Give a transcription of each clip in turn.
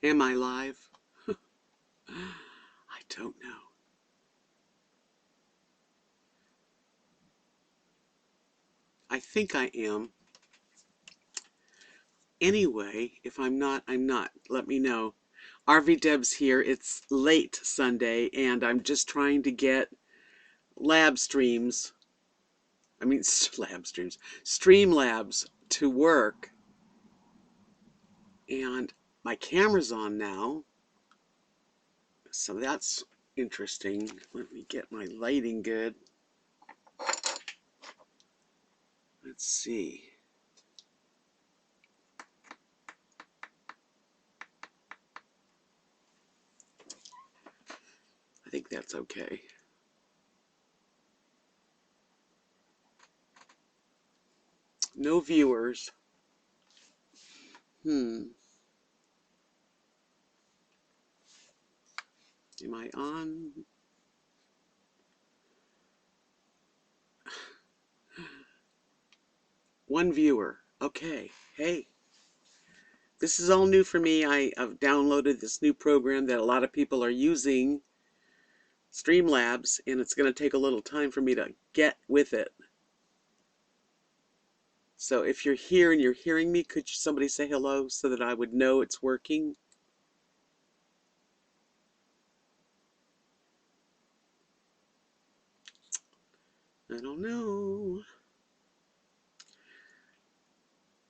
Am I live? I don't know. I think I am. Anyway, if I'm not, I'm not. Let me know. RVDebs here. It's late Sunday, and I'm just trying to get lab streams. I mean, lab streams. Streamlabs to work. And my camera's on now. So that's interesting. Let me get my lighting good. Let's see. I think that's okay. No viewers. Am I on? One viewer. Okay. Hey, this is all new for me. I've downloaded this new program that a lot of people are using, Streamlabs, and it's going to take a little time for me to get with it. So if you're here and you're hearing me, could somebody say hello so that I would know it's working? I don't know.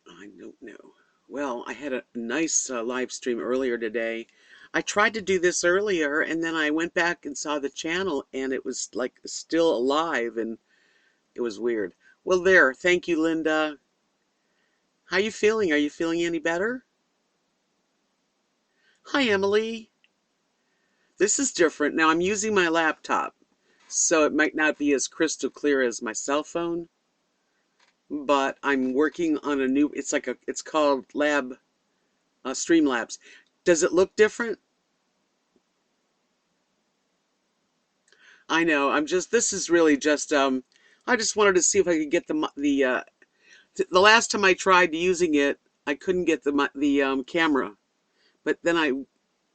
I don't know. Well, I had a nice live stream earlier today. I tried to do this earlier, and then I went back and saw the channel, and it was like still alive, and it was weird. Well, there. Thank you, Linda. How you feeling? Are you feeling any better? Hi, Emily. This is different. Now I'm using my laptop, so it might not be as crystal clear as my cell phone, but I'm working on a new, it's called Streamlabs. Does it look different? I know. This is really just, I just wanted to see if I could get the last time I tried using it, I couldn't get the camera, but then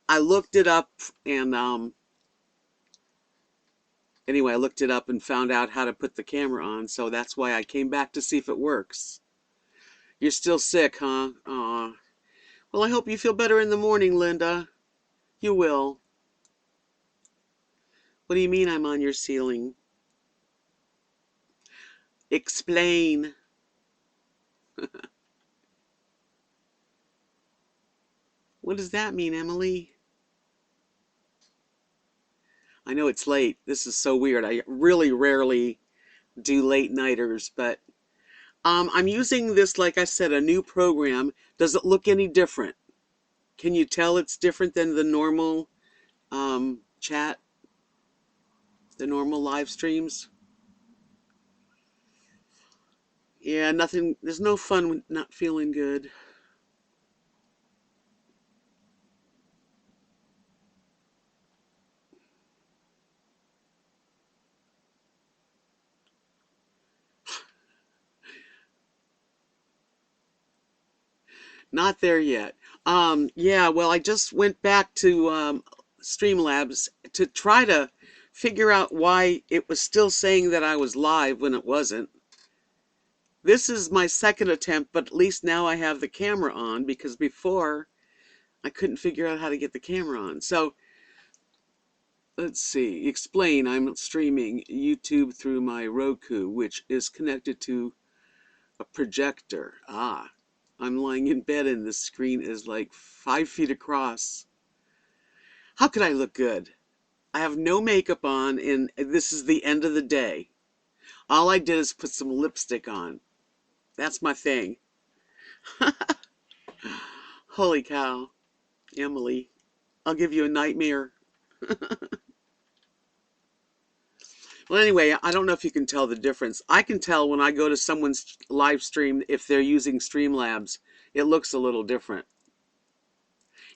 I looked it up and, anyway, I looked it up and found out how to put the camera on, so that's why I came back to see if it works. You're still sick, huh? Aw. Well, I hope you feel better in the morning, Linda. You will. What do you mean I'm on your ceiling? Explain. What does that mean, Emily? I know it's late. This is so weird. I really rarely do late nighters, but I'm using this, like I said, a new program. Does it look any different? Can you tell it's different than the normal chat, the normal live streams? Yeah, nothing. There's no fun with not feeling good. Not there yet. Yeah, well, I just went back to Streamlabs to try to figure out why it was still saying that I was live when it wasn't. This is my second attempt, but at least now I have the camera on because before I couldn't figure out how to get the camera on. So let's see. Explain. I'm streaming YouTube through my Roku, which is connected to a projector. Ah, I'm lying in bed and the screen is like 5 feet across. How could I look good? I have no makeup on and this is the end of the day. All I did is put some lipstick on. That's my thing. Holy cow, Emily. I'll give you a nightmare. Well, anyway, I don't know if you can tell the difference. I can tell when I go to someone's live stream if they're using Streamlabs, it looks a little different.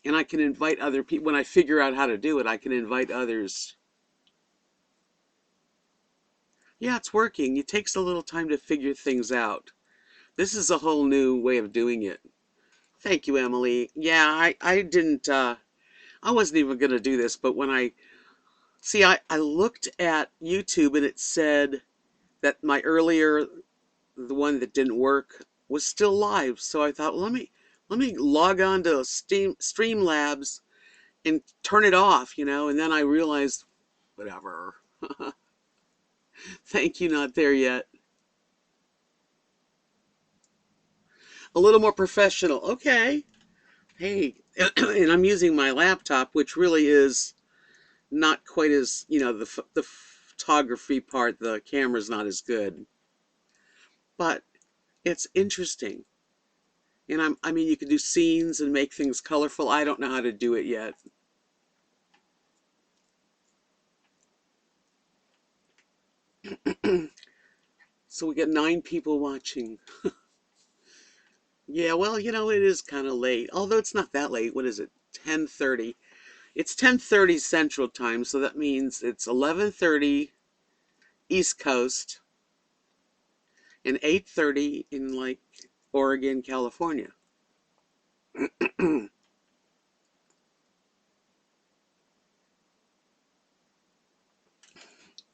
And I can invite other people. When I figure out how to do it, I can invite others. Yeah, it's working. It takes a little time to figure things out. This is a whole new way of doing it. Thank you, Emily. Yeah, I didn't, I wasn't even going to do this, but when I looked at YouTube and it said that my earlier, the one that didn't work, was still live. So I thought, well, let me log on to Streamlabs and turn it off, and then I realized, whatever. Thank you, not there yet. A little more professional. Okay. Hey, and I'm using my laptop, which really is not quite as, the photography part, the camera's not as good, but it's interesting. And I mean, you can do scenes and make things colorful. I don't know how to do it yet. So we get 9 people watching. Yeah, well, it is kind of late. Although it's not that late. What is it? 10:30. It's 10:30 Central Time, so that means it's 11:30 East Coast and 8:30 in like Oregon, California.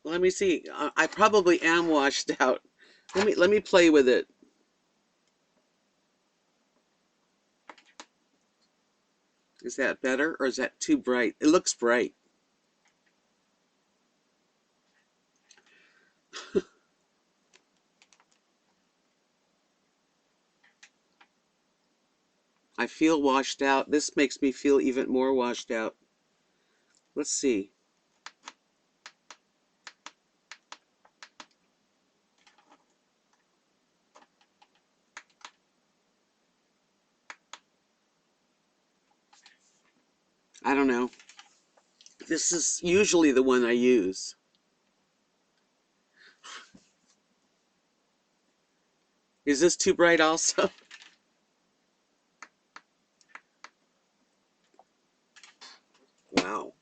Let me see. I probably am washed out. Let me play with it. Is that better or is that too bright? It looks bright. I feel washed out. This makes me feel even more washed out. Let's see. I don't know. This is usually the one I use. Is this too bright also? Wow.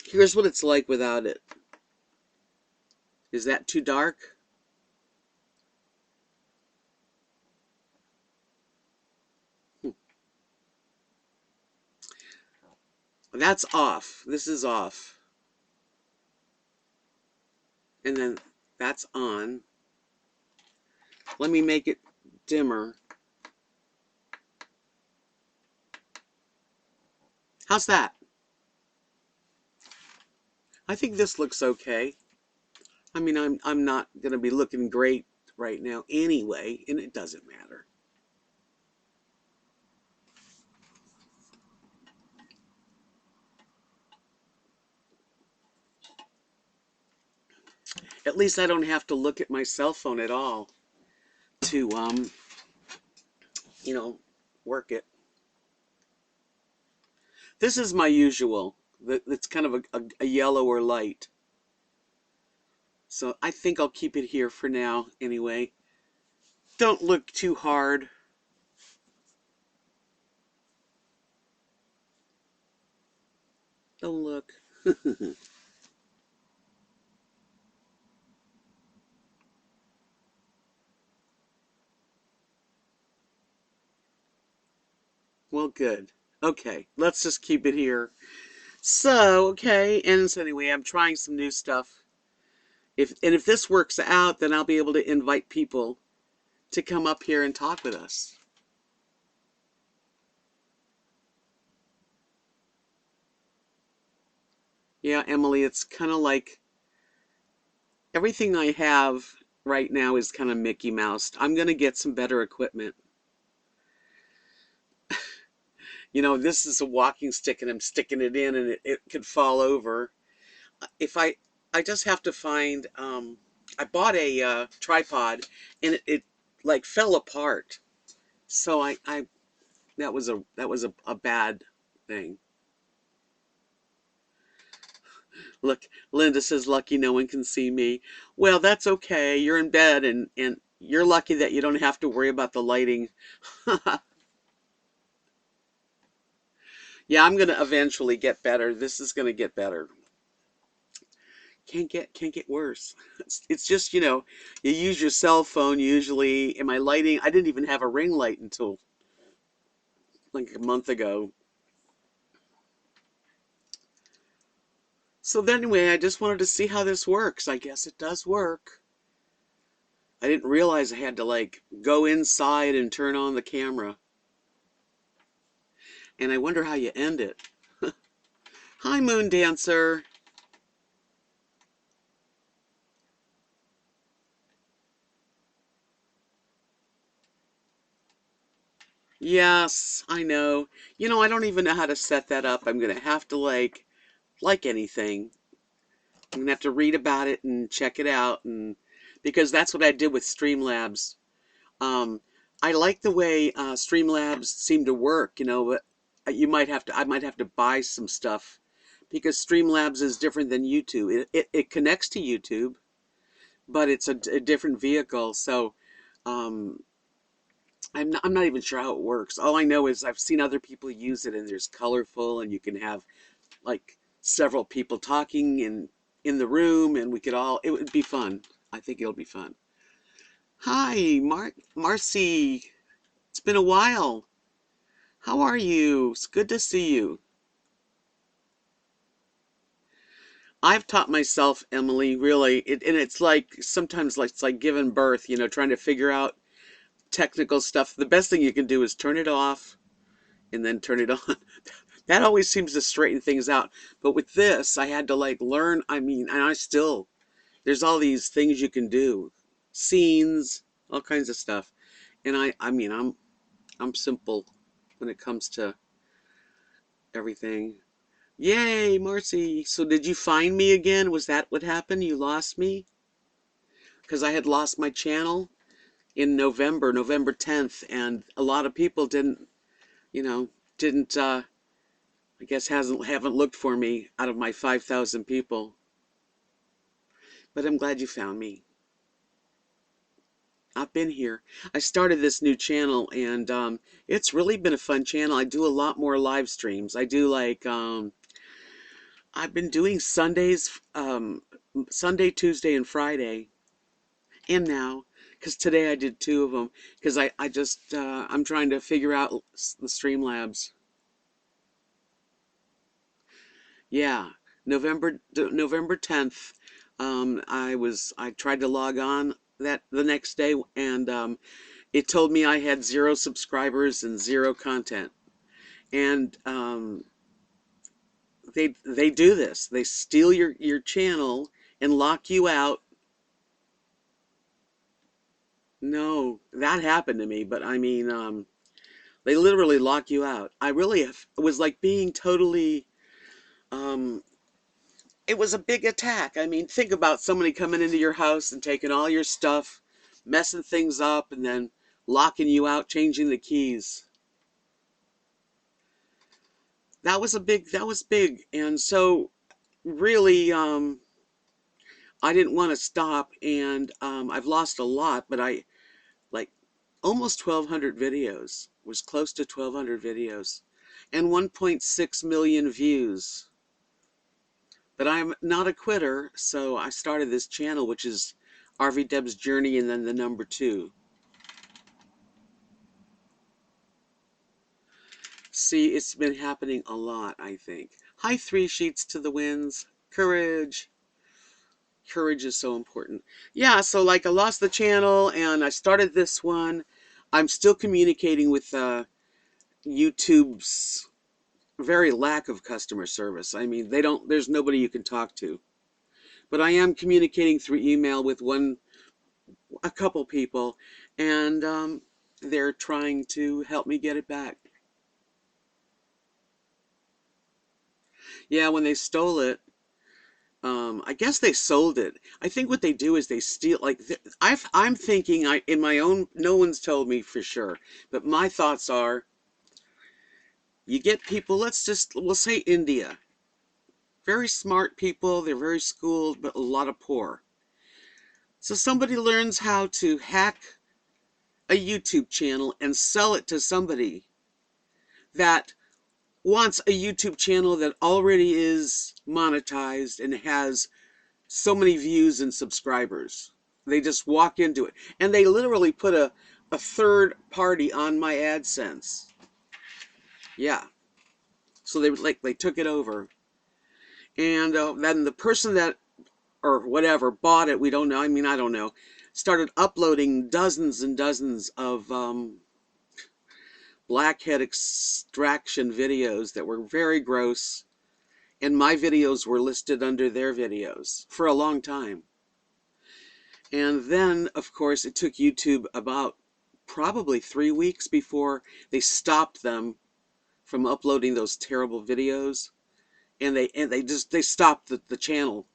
Here's what it's like without it. Is that too dark? Hmm. That's off. This is off. And then that's on. Let me make it dimmer. How's that? I think this looks okay. I mean, I'm not going to be looking great right now anyway, and it doesn't matter. At least I don't have to look at my cell phone at all to you know, work it. This is my usual. That's kind of a yellow or light. So I think I'll keep it here for now anyway. Don't look too hard. Don't look. Well, good. Okay, let's just keep it here. So, okay, and so anyway, I'm trying some new stuff. If this works out, then I'll be able to invite people to come up here and talk with us. Yeah, Emily, it's kind of like everything I have right now is kind of Mickey Mouse. I'm going to get some better equipment. This is a walking stick and I'm sticking it in and it could fall over. If I just have to find, I bought a tripod and it like fell apart. So that was a bad thing. Look, Linda says, lucky no one can see me. Well, that's okay. You're in bed and you're lucky that you don't have to worry about the lighting. Yeah, I'm going to eventually get better. This is going to get better. Can't get worse. It's just, you use your cell phone usually. Am I lighting? I didn't even have a ring light until like a month ago. So then anyway, I just wanted to see how this works. I guess it does work. I didn't realize I had to like go inside and turn on the camera. And I wonder how you end it. Hi, Moon Dancer. Yes, I know. I don't even know how to set that up. I'm gonna have to like anything. I'm gonna have to read about it and check it out, and because that's what I did with Streamlabs. Um, I like the way Streamlabs seem to work, but I might have to buy some stuff because Streamlabs is different than YouTube. It connects to YouTube, but it's a different vehicle. So um, I'm not even sure how it works. All I know is I've seen other people use it, and there's colorful, and you can have like several people talking in the room, and it would be fun. I think it'll be fun. Hi, Marcy. It's been a while. How are you? It's good to see you. I've taught myself, Emily, really, and it's like sometimes like it's like giving birth, trying to figure out technical stuff. The best thing you can do is turn it off and then turn it on. That always seems to straighten things out. But with this, I had to like learn. I mean, and there's all these things you can do, scenes, all kinds of stuff. And I mean, I'm simple when it comes to everything. Yay, Marcy. So did you find me again? Was that what happened? You lost me? Because I had lost my channel in November 10th, and a lot of people you know, didn't I guess haven't looked for me out of my 5,000 people. But I'm glad you found me. I've been here. I started this new channel, and it's really been a fun channel. I do a lot more live streams. I do like I've been doing Sundays, Sunday, Tuesday, and Friday, and now because today I did two of them because I just I'm trying to figure out the Streamlabs. Yeah, November 10th. I tried to log on that the next day, and it told me I had 0 subscribers and 0 content. And they do this. They steal your channel and lock you out. No, that happened to me, but I mean, they literally lock you out. I really it was like being totally. Um, it was a big attack. I mean, think about somebody coming into your house and taking all your stuff, messing things up, and then locking you out, changing the keys. That was big. And so really, I didn't want to stop, and I've lost a lot, but I like almost 1,200 videos, was close to 1,200 videos, and 1.6 million views. But I'm not a quitter, so I started this channel, which is RVDebs Journey and then the number 2. See, it's been happening a lot, I think. Hi, 3 sheets to the winds. Courage. Courage is so important. Yeah, so like I lost the channel and I started this one. I'm still communicating with YouTube's very lack of customer service. I mean, there's nobody you can talk to. But I am communicating through email with a couple people, and they're trying to help me get it back. Yeah, when they stole it, I guess they sold it. I think what they do is they steal. Like I'm thinking, in my own. No one's told me for sure, but my thoughts are, you get people. We'll say India. Very smart people. They're very schooled, but a lot of poor. So somebody learns how to hack a YouTube channel and sell it to somebody that wants a YouTube channel that already is monetized and has so many views and subscribers. They just walk into it. And they literally put a third party on my AdSense. Yeah. So they took it over. And then the person that, or whatever, bought it, we don't know. I mean, I don't know. Started uploading dozens and dozens of blackhead extraction videos that were very gross. And my videos were listed under their videos for a long time. And then, of course, it took YouTube about probably 3 weeks before they stopped them from uploading those terrible videos. And they stopped the channel.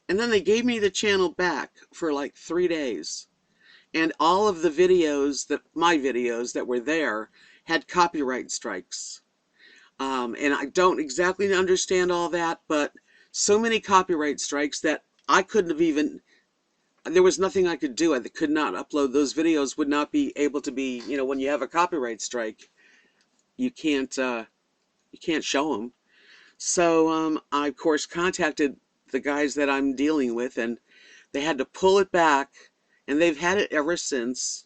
And then they gave me the channel back for like 3 days. And all of the videos my videos that were there had copyright strikes. And I don't exactly understand all that, but so many copyright strikes that I couldn't have even, there was nothing I could do. I could not upload those videos, would not be able to be, when you have a copyright strike, you can't show them. So I, of course, contacted the guys that I'm dealing with, and they had to pull it back, and they've had it ever since.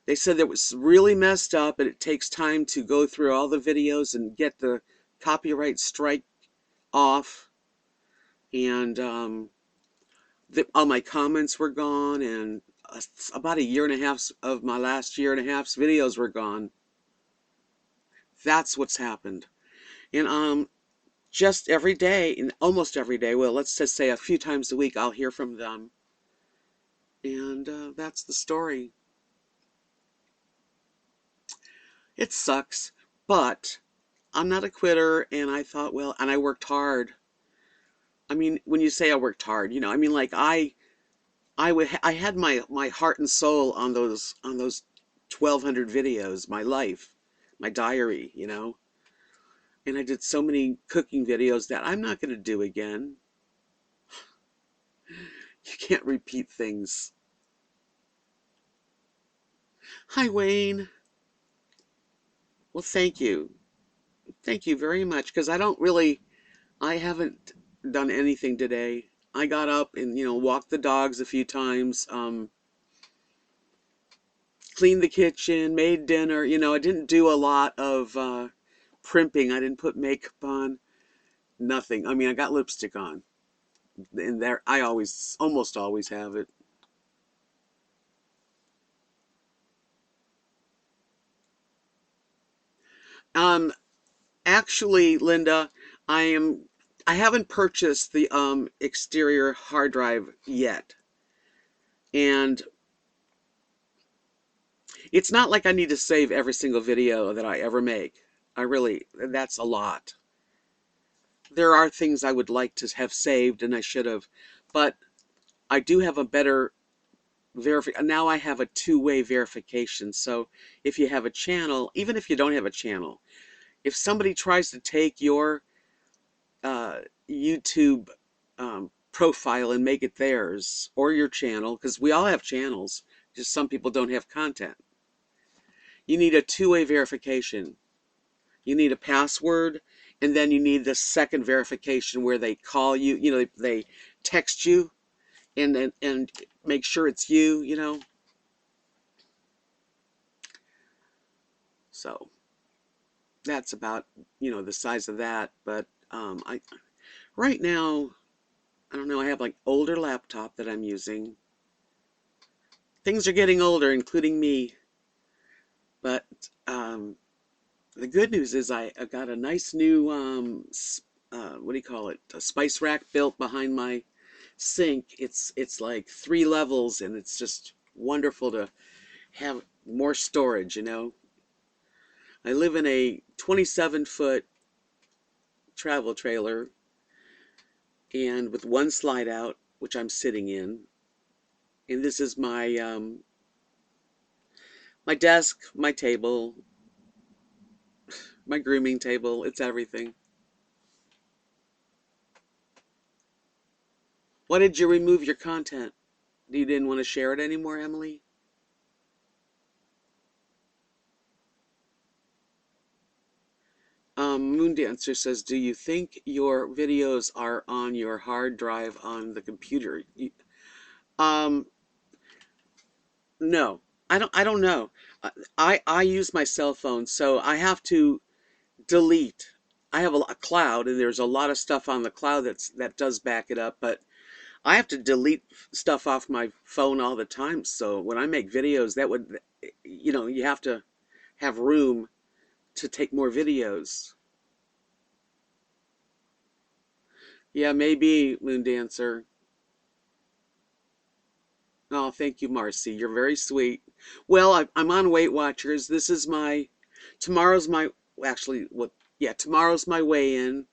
They said it was really messed up, and it takes time to go through all the videos and get the copyright strike off. And all my comments were gone, and about a year and a half of my last year and a half's videos were gone. That's what's happened. And just every day, and almost every day, well, let's just say a few times a week, I'll hear from them. And that's the story. It sucks, but I'm not a quitter, and I thought, well, and I worked hard. I mean, when you say I worked hard, I mean, like I had my heart and soul on those 1,200 videos, my life, my diary, and I did so many cooking videos that I'm not going to do again. You can't repeat things. Hi, Wayne. Well, thank you. Thank you very much, because I haven't done anything today. I got up and, walked the dogs a few times, cleaned the kitchen, made dinner. I didn't do a lot of primping. I didn't put makeup on. Nothing. I mean, I got lipstick on. And there, I almost always have it. Um, Actually, Linda, I haven't purchased the exterior hard drive yet. And it's not like I need to save every single video that I ever make. That's a lot. There are things I would like to have saved and I should have, but I do have a better verification. Now I have a two-way verification. So if you have a channel, even if you don't have a channel, if somebody tries to take your uh, YouTube profile and make it theirs, or your channel, because we all have channels, just some people don't have content. You need a two-way verification. You need a password, and then you need the second verification where they call you, they text you and make sure it's you. So that's about, the size of that. But I right now, I don't know, I have like older laptop that I'm using. Things are getting older, including me. But the good news is I got a nice new what do you call it? A spice rack built behind my sink. It's like 3 levels, and it's just wonderful to have more storage. I live in a 27-foot travel trailer, and with one slide out, which I'm sitting in. And this is my desk, my table, my grooming table. It's everything. Why did you remove your content? You didn't want to share it anymore, Emily? Moon Dancer says, "Do you think your videos are on your hard drive on the computer?" Um, no, I don't know. I use my cell phone, so I have to delete. I have a cloud, and there's a lot of stuff on the cloud that does back it up, but I have to delete stuff off my phone all the time. So when I make videos, that would, you have to have room to take more videos. Yeah, maybe Moon Dancer. Oh, thank you, Marcy. You're very sweet. Well, I'm on Weight Watchers. This is tomorrow's my, actually, what, yeah, tomorrow's my weigh-in,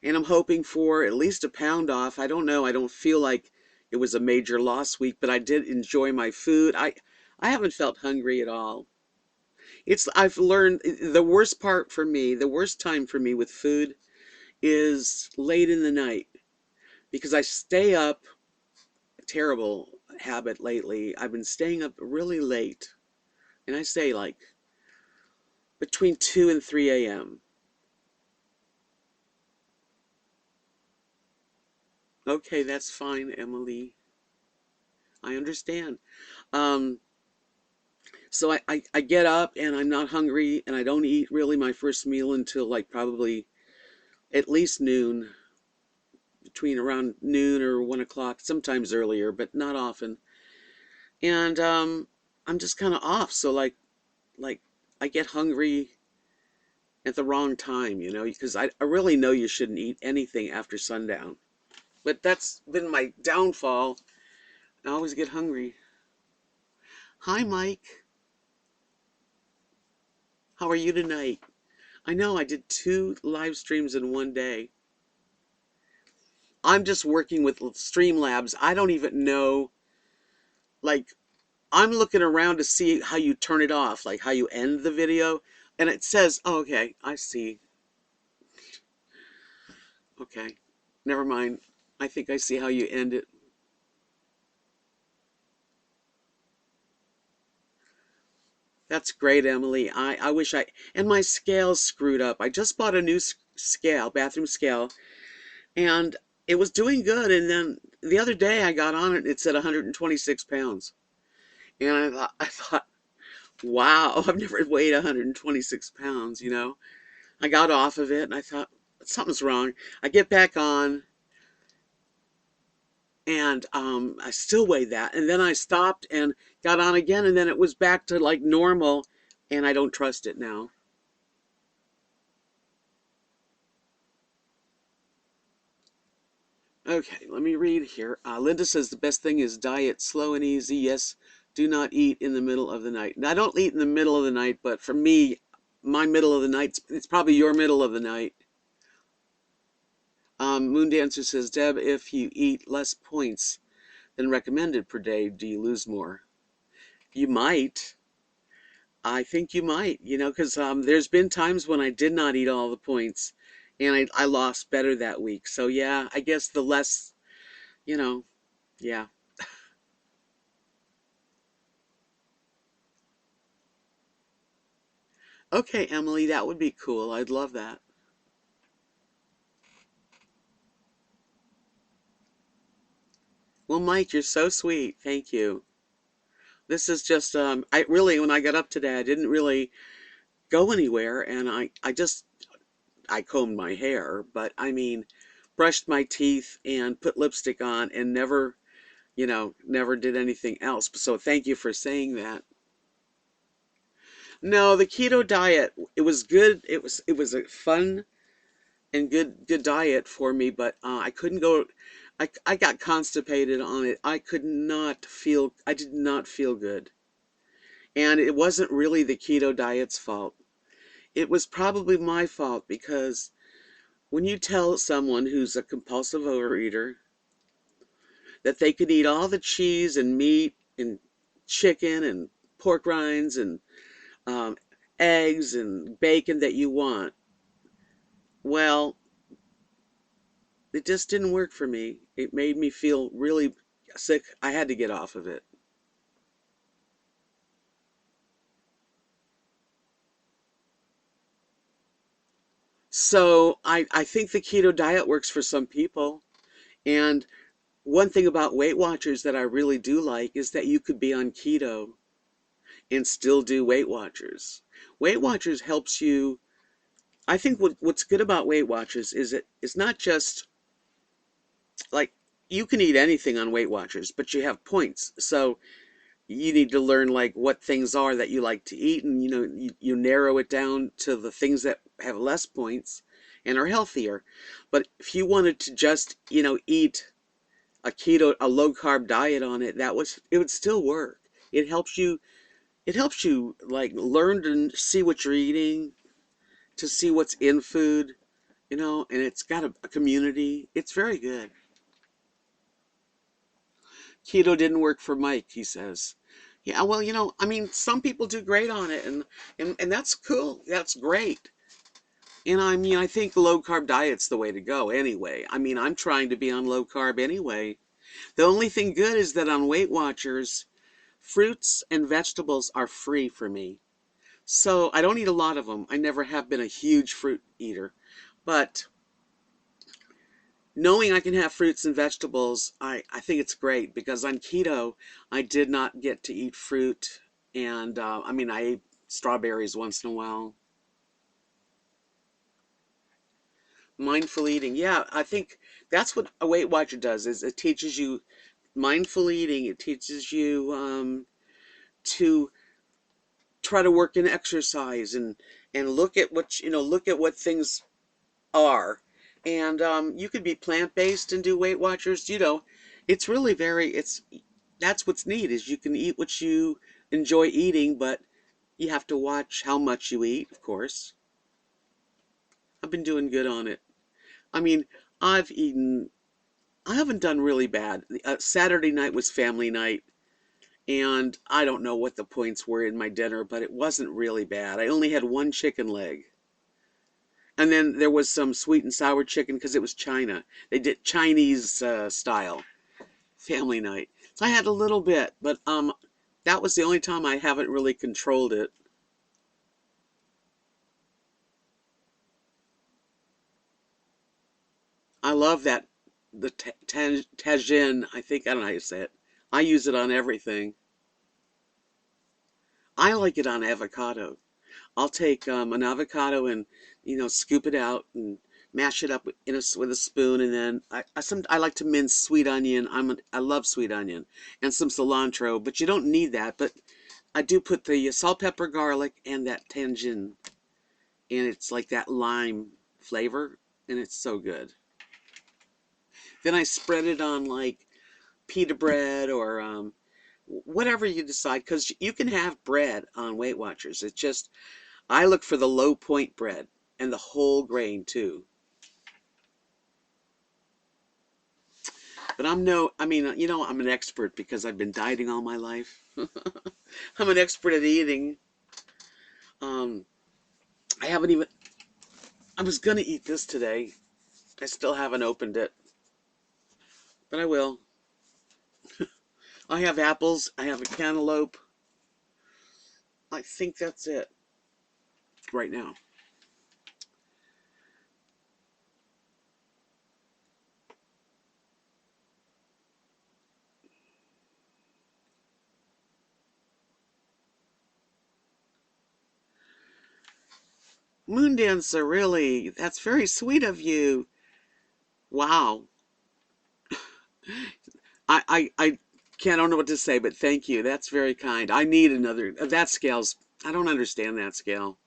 and I'm hoping for at least a pound off. I don't know. I don't feel like it was a major loss week, but I did enjoy my food. I haven't felt hungry at all. I've learned the worst part for me, the worst time for me with food is late in the night because I stay up, terrible habit lately. I've been staying up really late, and I say like between 2 and 3 a.m. Okay, that's fine, Emily. I understand. Um, so I get up and I'm not hungry and I don't eat really my first meal until like probably at least noon, between around noon or 1 o'clock, sometimes earlier, but not often. And I'm just kind of off. So like I get hungry at the wrong time, because I really know you shouldn't eat anything after sundown. But that's been my downfall. I always get hungry. Hi, Mike. How are you tonight? I know I did 2 live streams in one day. I'm just working with Streamlabs. I don't even know, like, I'm looking around to see how you turn it off, like how you end the video. And it says, oh, okay, I see. Okay, never mind. I think I see how you end it. That's great, Emily. I wish and my scale's screwed up. I just bought a new scale, bathroom scale, and it was doing good. And then the other day I got on it, it said 126 pounds. And I thought, wow, I've never weighed 126 pounds. I got off of it and I thought, something's wrong. I get back on and I still weighed that. And then I stopped and got on again, and then it was back to like normal, and I don't trust it now. Okay, let me read here. Linda says the best thing is diet, slow and easy. Yes, do not eat in the middle of the night. Now, I don't eat in the middle of the night, but for me, my middle of the night, it's probably your middle of the night. Moon Dancer says, Deb, if you eat less points than recommended per day, do you lose more? You might. I think you might, because there's been times when I did not eat all the points and I lost better that week. So, yeah, I guess the less, you know, yeah. Okay, Emily, that would be cool. I'd love that. Well, Mike, you're so sweet. Thank you. This is just, I really, when I got up today, I didn't really go anywhere, and I combed my hair, but I mean, brushed my teeth and put lipstick on and never did anything else. So thank you for saying that. No, the keto diet, it was good. It was a fun and good diet for me, but I couldn't go. I got constipated on it. I did not feel good. And it wasn't really the keto diet's fault. It was probably my fault because when you tell someone who's a compulsive overeater that they could eat all the cheese and meat and chicken and pork rinds and um, eggs and bacon that you want, well, it just didn't work for me. It made me feel really sick. I had to get off of it. So I think the keto diet works for some people. And one thing about Weight Watchers that I really do like is that you could be on keto and still do Weight Watchers. Weight Watchers helps you. I think what's good about Weight Watchers is it's not just like you can eat anything on Weight Watchers, but you have points. So you need to learn like what things are that you like to eat, and you narrow it down to the things that have less points and are healthier. But if you wanted to just eat a low carb diet on it, it would still work. It helps you like learn to see what you're eating, to see what's in food, and it's got a community. It's very good. Keto didn't work for Mike, he says. Yeah, well, I mean, some people do great on it, and that's cool. That's great. And I mean, I think low carb diet's the way to go anyway. I mean, I'm trying to be on low carb anyway. The only thing good is that on Weight Watchers, fruits and vegetables are free for me. So I don't eat a lot of them. I never have been a huge fruit eater. But knowing I can have fruits and vegetables, I think it's great because on keto, I did not get to eat fruit. And I mean, I ate strawberries once in a while. Mindful eating. Yeah, I think that's what a Weight Watcher does is it teaches you mindful eating. It teaches you to try to work in exercise and look at what things are. And you could be plant-based and do Weight Watchers. It's really that's what's neat is you can eat what you enjoy eating, but you have to watch how much you eat, of course. I've been doing good on it. I mean, I've eaten, I haven't done really bad. Saturday night was family night, and I don't know what the points were in my dinner, but it wasn't really bad. I only had one chicken leg. And then there was some sweet and sour chicken because it was China. They did Chinese style family night. So I had a little bit, but that was the only time I haven't really controlled it. I love that the tagine. I don't know how you say it. I use it on everything. I like it on avocado. I'll take an avocado and scoop it out and mash it up with a spoon, and then I like to mince sweet onion. I love sweet onion and some cilantro, but you don't need that. But I do put the salt, pepper, garlic, and that tangin, and it's like that lime flavor, and it's so good. Then I spread it on like pita bread or whatever you decide, because you can have bread on Weight Watchers. It's just I look for the low point bread and the whole grain too. But I mean, I'm an expert because I've been dieting all my life. I'm an expert at eating. Um, I haven't even, I was gonna eat this today. I still haven't opened it, but I will. I have apples. I have a cantaloupe. I think that's it right now. Moon Dancer, really? That's very sweet of you. Wow. I can't, I don't know what to say, but thank you. That's very kind. I need another. That scale's, I don't understand that scale.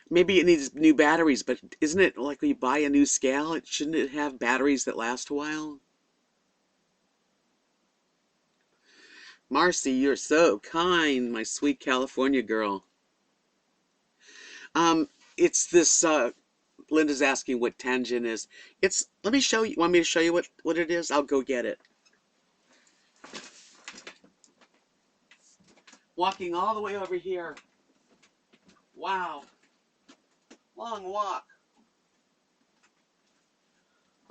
Maybe it needs new batteries, but isn't it like when you buy a new scale, shouldn't it have batteries that last a while? Marcy, you're so kind, my sweet California girl. It's this, Linda's asking what tangent is. Let me show you. Want me to show you what it is? I'll go get it. Walking all the way over here. Wow. Long walk.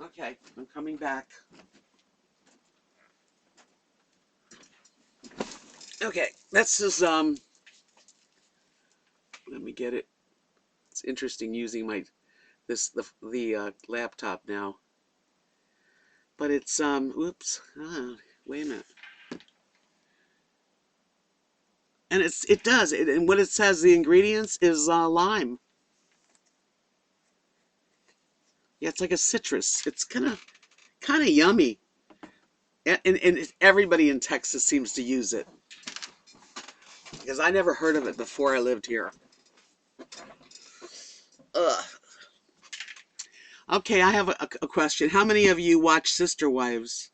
Okay, I'm coming back. Okay, this is, let me get it. It's It's interesting using the laptop now. But it's oops, wait a minute. And it does. And what it says, the ingredients is lime. Yeah, it's like a citrus. It's kind of yummy. And everybody in Texas seems to use it because I never heard of it before I lived here. Ugh. Okay, I have a question. How many of you watch Sister Wives?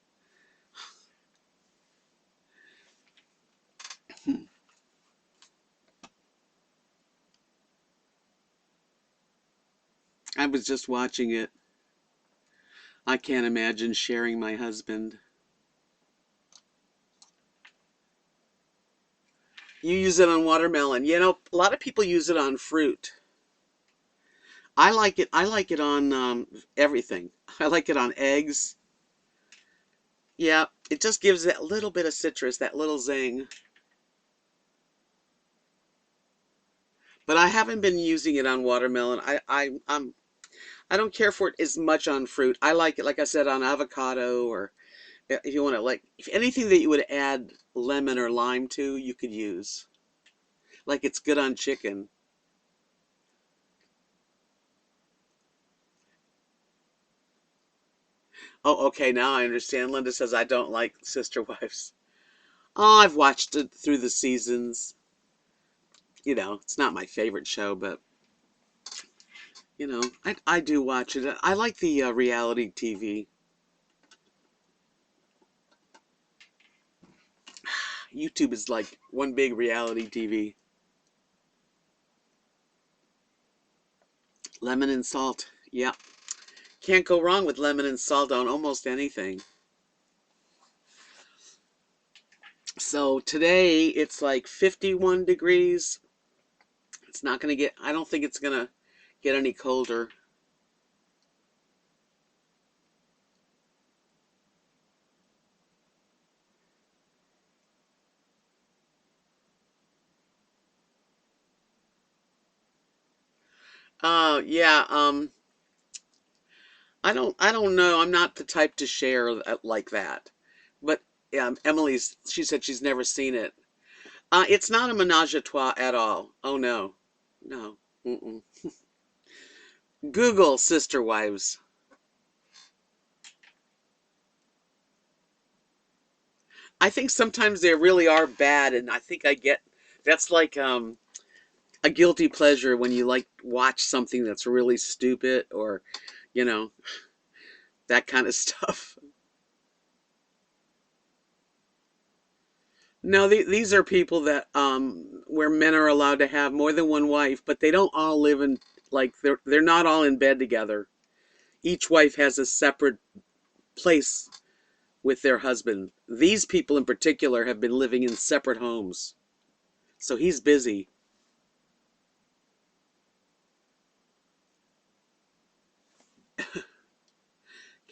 I was just watching it. I can't imagine sharing my husband. You use it on watermelon. You know, a lot of people use it on fruit. I like it. I like it on everything. I like it on eggs. Yeah, it just gives that little bit of citrus, that little zing. But I haven't been using it on watermelon. I don't care for it as much on fruit. I like it, like I said, on avocado or if you want to like if anything that you would add lemon or lime to, you could use. Like it's good on chicken. Oh, okay, now I understand. Linda says I don't like Sister Wives. Oh, I've watched it through the seasons. You know, it's not my favorite show, but you know, I do watch it. I like the reality TV. YouTube is like one big reality TV. Lemon and salt. Yeah. Can't go wrong with lemon and salt on almost anything. So today it's like 51 degrees. It's not going to get, I don't think it's going to get any colder. Yeah, I don't know. I'm not the type to share like that. But she said she's never seen it. It's not a menage a trois at all. Oh no. No. Mm-mm. Google Sister Wives. I think sometimes they really are bad, and I think I get that's like a guilty pleasure when you like watch something that's really stupid or you know that kind of stuff. No, these are people that where men are allowed to have more than one wife, but they don't all live in like they're not all in bed together. Each wife has a separate place with their husband. These people in particular have been living in separate homes. So he's busy.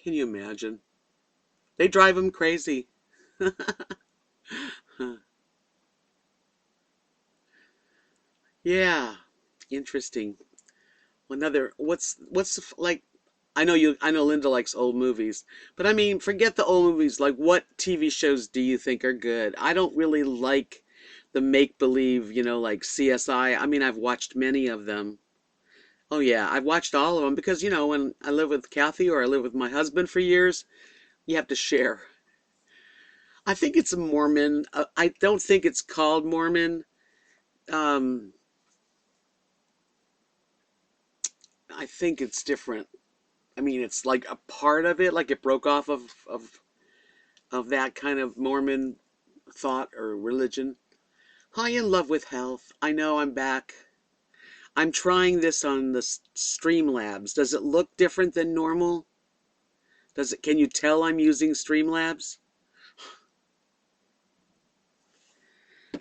Can you imagine? They drive him crazy. Yeah, interesting. Another, like, I know Linda likes old movies, but I mean, forget the old movies. Like, what TV shows do you think are good? I don't really like the make-believe, like CSI. I mean, I've watched many of them. Oh yeah, I've watched all of them because, when I live with Kathy or I live with my husband for years, you have to share. I think it's a Mormon. I don't think it's called Mormon. Um, I think it's different. I mean, it's like a part of it, like it broke off of that kind of Mormon thought or religion. High in love with health. I know I'm back. I'm trying this on the Streamlabs. Does it look different than normal? Can you tell I'm using Streamlabs?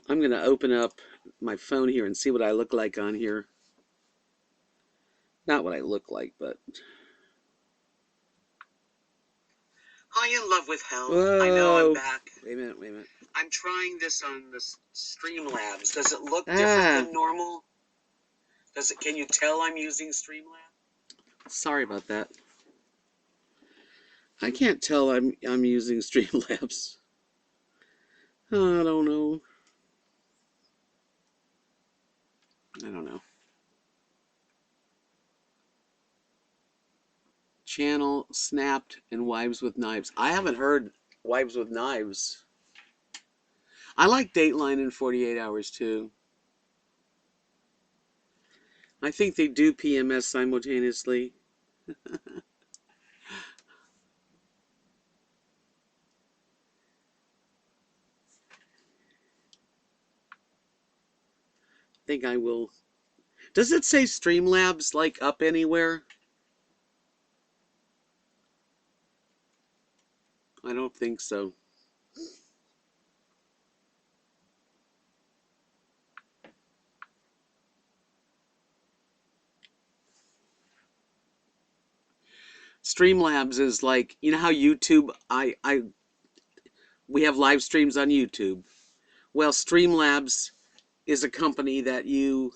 I'm gonna open up my phone here and see what I look like on here. Not what I look like, but high in love with health. Whoa. I know I'm back. Wait a minute, wait a minute. I'm trying this on the Streamlabs. Does it look different than normal? Can you tell I'm using Streamlabs? Sorry about that. I can't tell I'm using Streamlabs. I don't know. I don't know. Channel Snapped and Wives with Knives. I haven't heard Wives with Knives. I like Dateline in 48 Hours too. I think they do PMS simultaneously. I think I will. Does it say Streamlabs like up anywhere? I don't think so. Streamlabs is like, you know how YouTube, we have live streams on YouTube. Well, Streamlabs is a company that you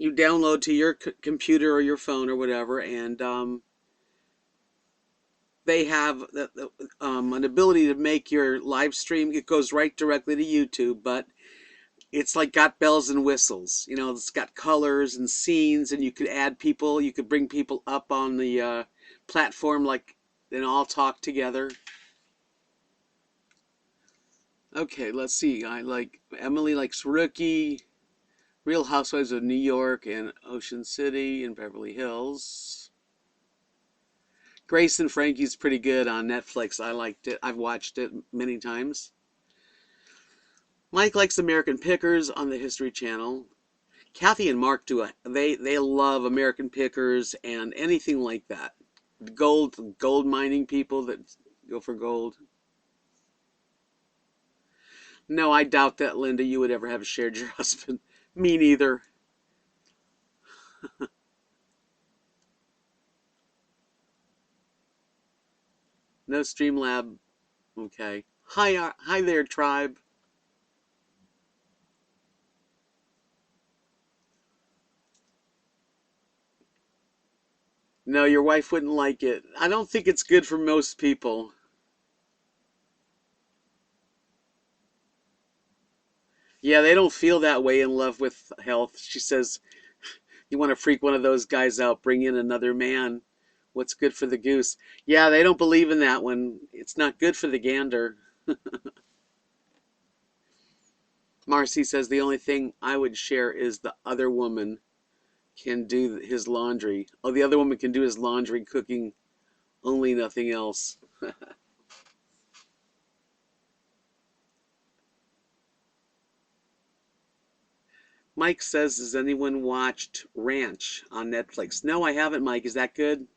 download to your computer or your phone or whatever, and they have an ability to make your live stream. It goes right directly to YouTube, but it's like got bells and whistles. You know, it's got colors and scenes, and you could add people. You could bring people up on the platform, like, and all talk together. Okay, let's see. I like Emily likes Rookie, Real Housewives of New York, and Ocean City and Beverly Hills. Grace and Frankie's pretty good on Netflix. I liked it. I've watched it many times. Mike likes American Pickers on the History Channel. Kathy and Mark do they love American Pickers and anything like that. Gold mining people that go for gold. No, I doubt that, Linda, you would ever have shared your husband. Me neither. No Streamlab. Okay. Hi there, tribe. No, your wife wouldn't like it. I don't think it's good for most people. Yeah, they don't feel that way in love with health. She says, you want to freak one of those guys out, bring in another man. What's good for the goose? Yeah, they don't believe in that one. It's not good for the gander. Marcy says the only thing I would share is the other woman can do his laundry. Oh, the other woman can do his laundry, cooking, only nothing else. Mike says, has anyone watched Ranch on Netflix? No, I haven't, Mike. Is that good?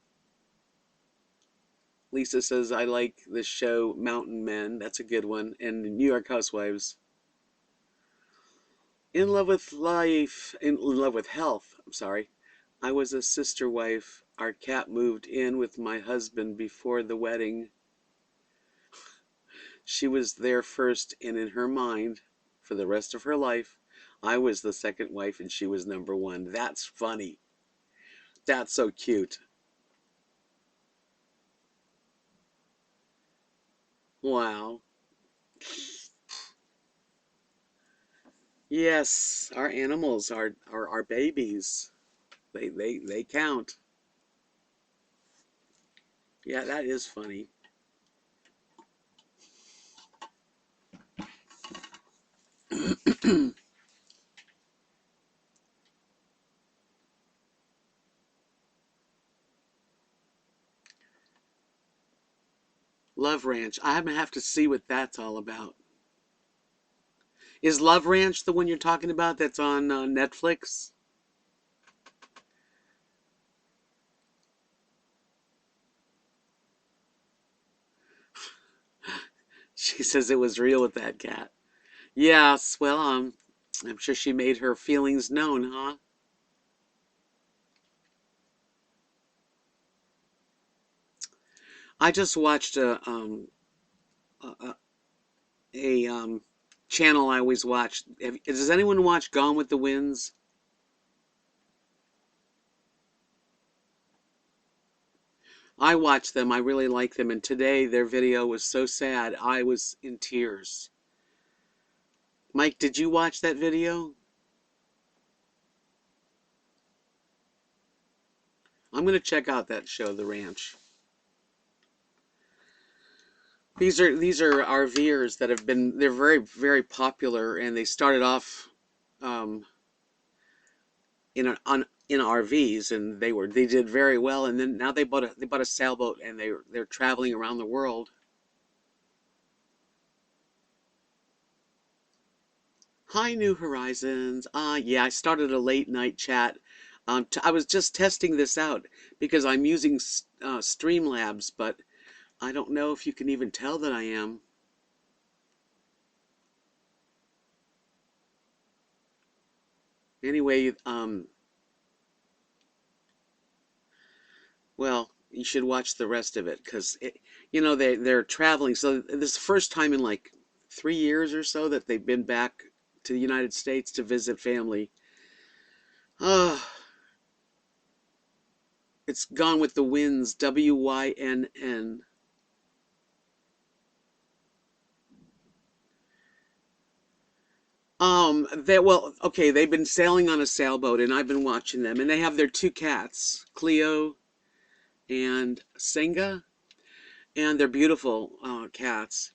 Lisa says, I like the show Mountain Men. That's a good one. And New York Housewives. In love with life, in love with health. I'm sorry. I was a sister wife. Our cat moved in with my husband before the wedding. She was there first, and in her mind, for the rest of her life, I was the second wife and she was number one. That's funny. That's so cute. Wow. Yes, our animals are our babies. They count. Yeah, that is funny. Love Ranch. I'm gonna have to see what that's all about. Is Love Ranch the one you're talking about that's on Netflix? She says it was real with that cat. Yes, well, I'm sure she made her feelings known, huh? I just watched a, a channel I always watch. Does anyone watch Gone with the Winds? I watch them. I really like them. And today their video was so sad. I was in tears. Mike, did you watch that video? I'm going to check out that show, The Ranch. These are RVers that have been they're very very popular, and they started off um, in RVs, and they did very well, and then now they bought a sailboat, and they're traveling around the world. Hi, New Horizons. Yeah, I started a late night chat. I was just testing this out because I'm using Streamlabs, but I don't know if you can even tell that I am. Anyway, well, you should watch the rest of it because they're traveling. So this is the first time in like 3 years or so that they've been back to the United States to visit family. Oh, it's Gone with the Winds, Wynn. Okay, they've been sailing on a sailboat, and I've been watching them, and they have their two cats, Cleo and Senga, and they're beautiful cats.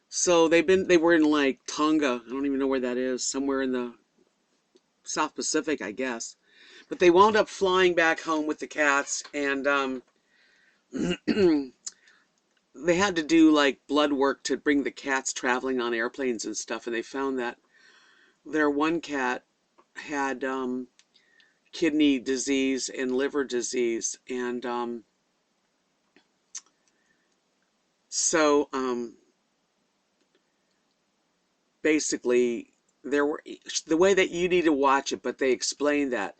So they were in like Tonga. I don't even know where that is, somewhere in the South Pacific, I guess. But they wound up flying back home with the cats, and they had to do like blood work to bring the cats traveling on airplanes and stuff, and they found that their one cat had kidney disease and liver disease, and so basically there were the way that you need to watch it, but they explained that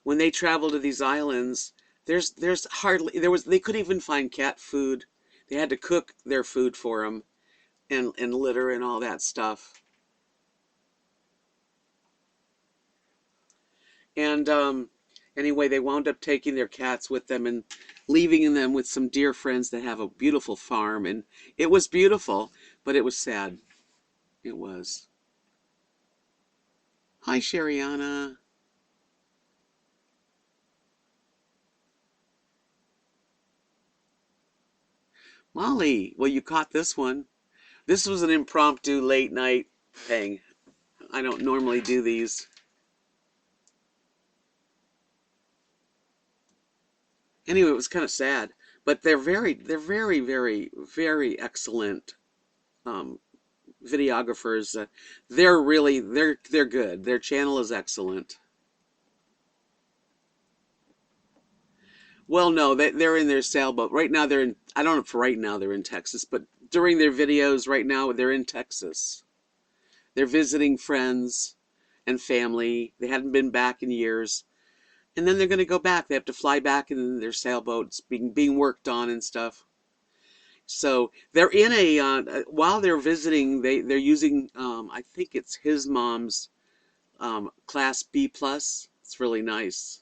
when they travel to these islands, there's hardly they couldn't even find cat food. They had to cook their food for them, and litter and all that stuff. And anyway, they wound up taking their cats with them and leaving them with some dear friends that have a beautiful farm. And it was beautiful, but it was sad. It was. Hi, Shariana. Molly, well, you caught this one. This was an impromptu late night thing. I don't normally do these. Anyway, it was kind of sad, but they're very, very excellent um, videographers. They're good. Their channel is excellent. Well, no, they're in their sailboat right now. I don't know if right now they're in Texas, but during their videos right now they're in Texas. They're visiting friends and family. They hadn't been back in years, and then they're going to go back. They have to fly back in their sailboats being worked on and stuff. So they're in while they're visiting, they're using I think it's his mom's class B plus. It's really nice.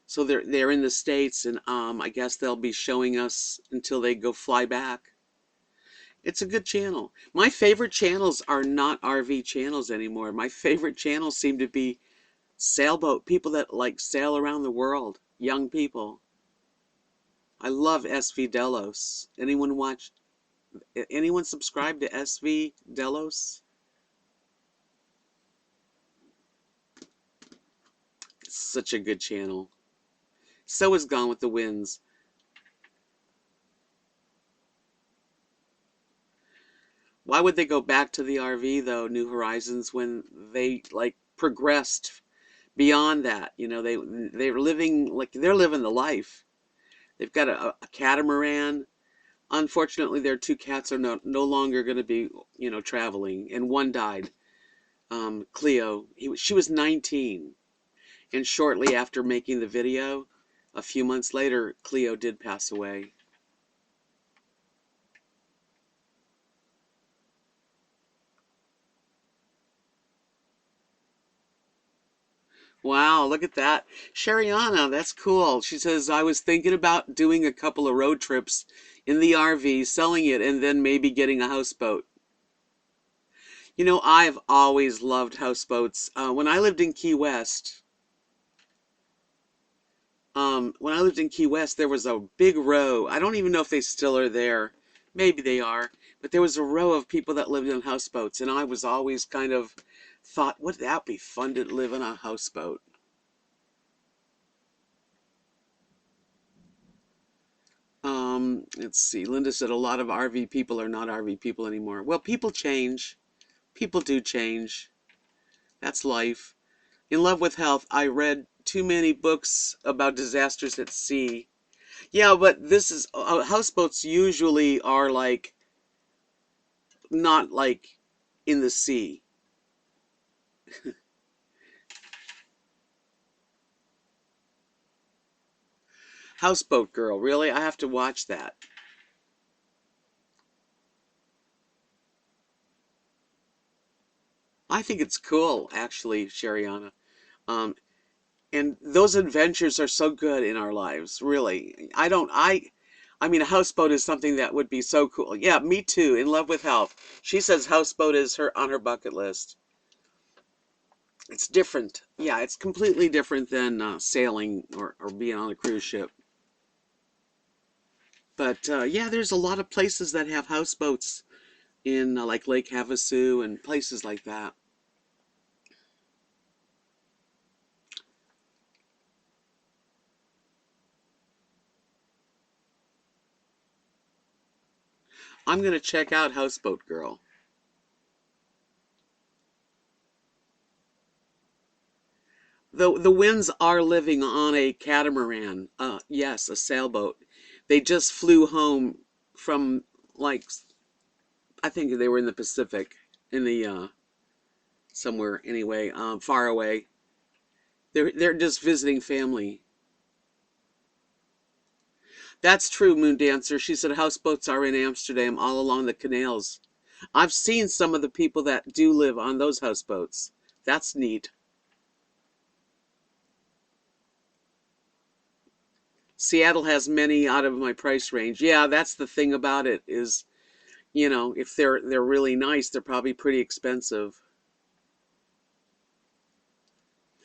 So they're in the States, and I guess they'll be showing us until they go fly back. It's a good channel. My favorite channels are not RV channels anymore. My favorite channels seem to be sailboat people that like sail around the world. Young people. I love SV Delos. Anyone subscribe to SV Delos? It's such a good channel. So is Gone with the Winds. Why would they go back to the RV though, New Horizons, when they like progressed beyond that? They're living the life. They've got a catamaran. Unfortunately, their two cats are no longer going to be traveling, and one died. Cleo, she was 19, and shortly after making the video, a few months later, Cleo did pass away. Wow, look at that. Shariana, that's cool. She says, I was thinking about doing a couple of road trips in the RV, selling it, and then maybe getting a houseboat. You know, I've always loved houseboats. When I lived in Key West, there was a big row. I don't even know if they still are there. Maybe they are. But there was a row of people that lived in houseboats, and I was always kind of thought, would that be fun to live in a houseboat? Let's see. Linda said a lot of RV people are not RV people anymore. Well, people change. People do change. That's life. In Love with Health, I read too many books about disasters at sea. Yeah, but this is houseboats usually are like not like in the sea. Houseboat Girl, really? I have to watch that. I think it's cool, actually, Shariana. Um, and those adventures are so good in our lives, really. I mean, a houseboat is something that would be so cool. Yeah, me too. In Love with Health, she says houseboat is her on her bucket list. It's different. Yeah, it's completely different than sailing or being on a cruise ship. But yeah, there's a lot of places that have houseboats in like Lake Havasu and places like that. I'm gonna check out Houseboat Girl. The Winds are living on a catamaran. Yes, a sailboat. They just flew home from like I think they were in the Pacific, in the somewhere anyway, far away. They're just visiting family. That's true, Moon Dancer. She said houseboats are in Amsterdam all along the canals. I've seen some of the people that do live on those houseboats. That's neat. Seattle has many out of my price range. Yeah, that's the thing about it is, if they're really nice, they're probably pretty expensive.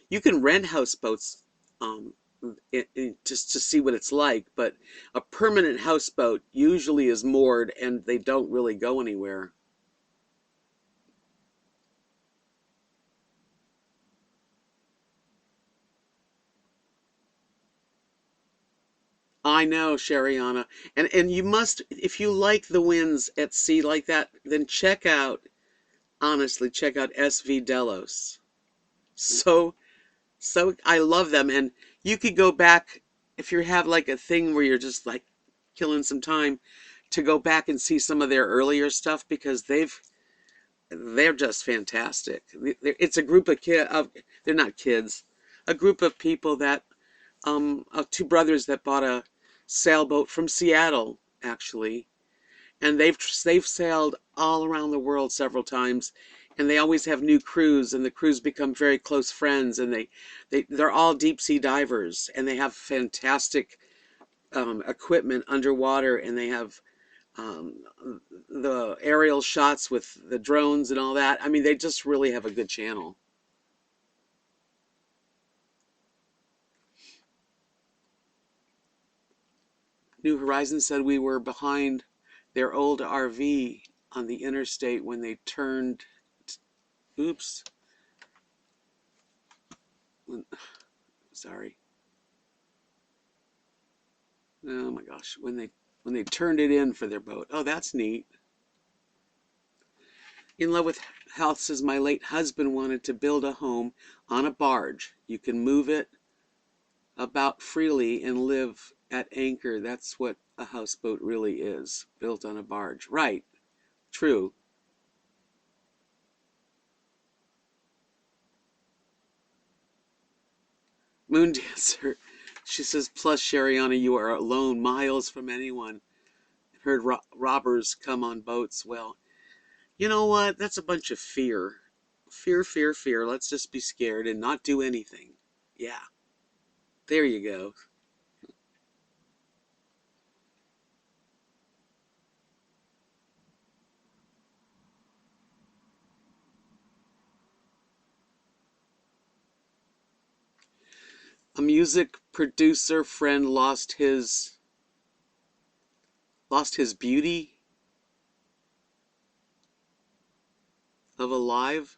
You can rent houseboats just to see what it's like, but a permanent houseboat usually is moored and they don't really go anywhere. I know, Shariana. And you must, if you like the winds at sea like that, then honestly, check out SV Delos. So So I love them, and you could go back if you have like a thing where you're just like killing some time to go back and see some of their earlier stuff because they're just fantastic. It's a group of they're not kids, a group of people that two brothers that bought a sailboat from Seattle actually, and they've sailed all around the world several times, and they always have new crews, and the crews become very close friends, and they're all deep sea divers, and they have fantastic equipment underwater, and they have um, the aerial shots with the drones and all that. I mean, they just really have a good channel. New Horizons said we were behind their old RV on the interstate when they turned. Oops, sorry. Oh my gosh, when they turned it in for their boat. Oh, that's neat. In Love with Health says my late husband wanted to build a home on a barge. You can move it about freely and live at anchor. That's what a houseboat really is, built on a barge. Right, true. Moon Dancer. She says, plus Shariana, you are alone, miles from anyone. Heard robbers come on boats. Well, you know what? That's a bunch of fear. Fear, fear, fear. Let's just be scared and not do anything. Yeah, there you go. A music producer friend lost his beauty of alive.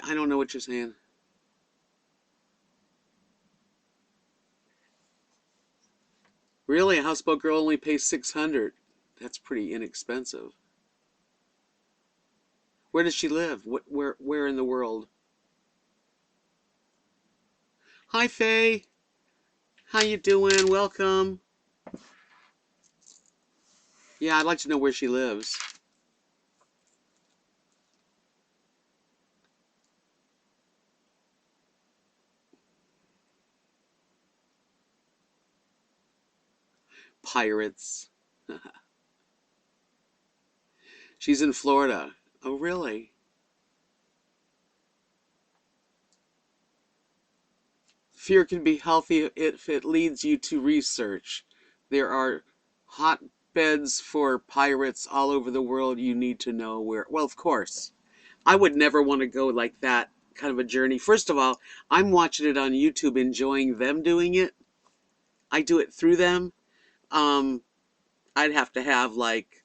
I don't know what you're saying. Really, a houseboat girl only pays 600. That's pretty inexpensive. Where does she live? Where in the world? Hi, Faye. How you doing? Welcome. Yeah, I'd like to know where she lives. Pirates. She's in Florida. Oh, really? Fear can be healthy if it leads you to research. There are hotbeds for pirates all over the world. You need to know where. Well, of course. I would never want to go like that kind of a journey. First of all, I'm watching it on YouTube, enjoying them doing it. I do it through them. Um, I'd have to have like,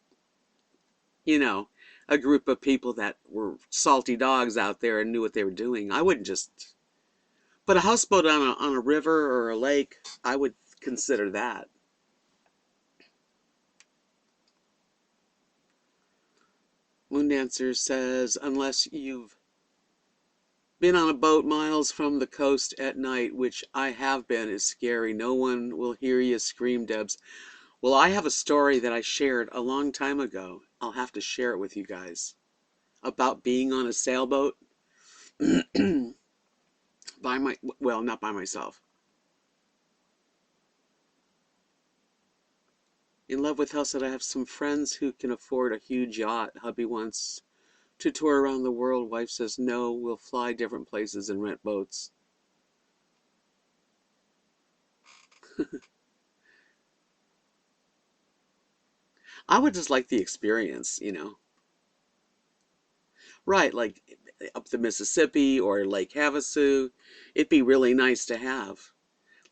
you know, a group of people that were salty dogs out there and knew what they were doing. I wouldn't just. But a houseboat on a river or a lake, I would consider that. Moondancer says, unless you've been on a boat miles from the coast at night, which I have been, is scary. No one will hear you scream, Debs. Well, I have a story that I shared a long time ago. I'll have to share it with you guys about being on a sailboat well, not by myself. In Love with House, that I have some friends who can afford a huge yacht. Hubby wants to tour around the world. Wife says no, we'll fly different places and rent boats. I would just like the experience. Right, like up the Mississippi or Lake Havasu. It'd be really nice to have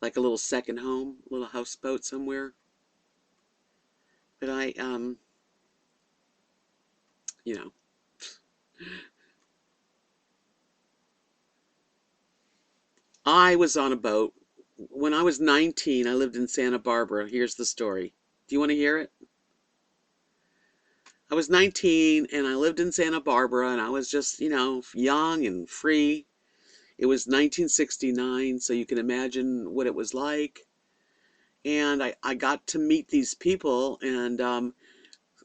like a little second home, a little houseboat somewhere. But you know, I was on a boat. When I was 19, I lived in Santa Barbara. Here's the story. Do you want to hear it? I was 19 and I lived in Santa Barbara and I was just young and free. It was 1969, so you can imagine what it was like. And I got to meet these people, and I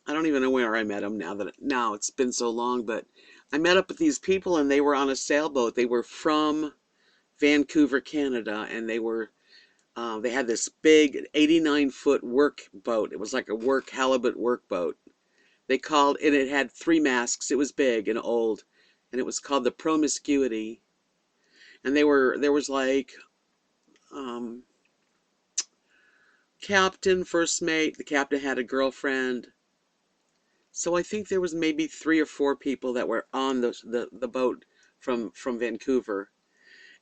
don't even know where I met them now it's been so long, but I met up with these people and they were on a sailboat. They were from Vancouver, Canada, and they had this big 89-foot work boat. It was like a halibut work boat. And it had three masks. It was big and old, and it was called the Promiscuity. And there was like um, captain, first mate. The captain had a girlfriend. So I think there was maybe three or four people that were on the boat from Vancouver.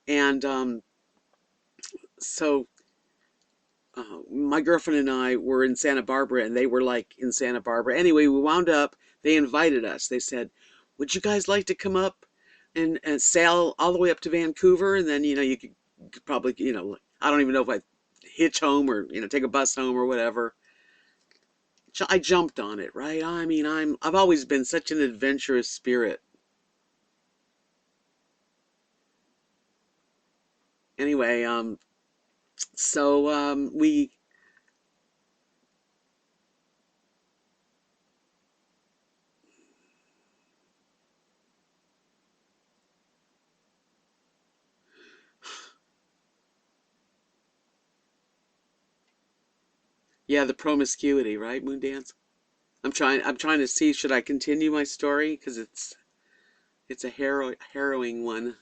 And so my girlfriend and I were in Santa Barbara, and they were like in Santa Barbara. Anyway, we wound up, they invited us. They said, would you guys like to come up and sail all the way up to Vancouver? And then, you could probably, I don't even know if I hitch home or, take a bus home or whatever. So I jumped on it, right? I mean, I've always been such an adventurous spirit. Anyway, so yeah, the promiscuity, right, Moondance? I'm trying to see, should I continue my story? Because it's a harrowing one.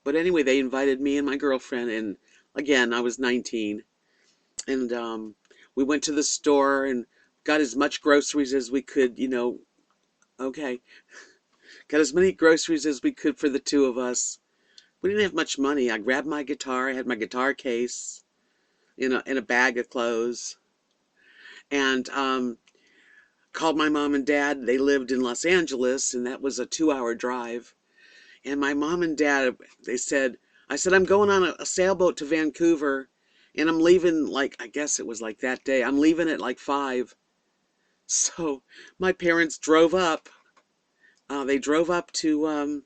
But anyway, they invited me and my girlfriend, and again, I was 19, and we went to the store and got as much groceries as we could, okay, got as many groceries as we could for the two of us. We didn't have much money. I grabbed my guitar. I had my guitar case in a bag of clothes, and called my mom and dad. They lived in Los Angeles, and that was a 2-hour drive. And my mom and dad, I said, I'm going on a sailboat to Vancouver, and I'm leaving, like, I guess it was like that day. I'm leaving at like 5. So my parents drove up. They drove up to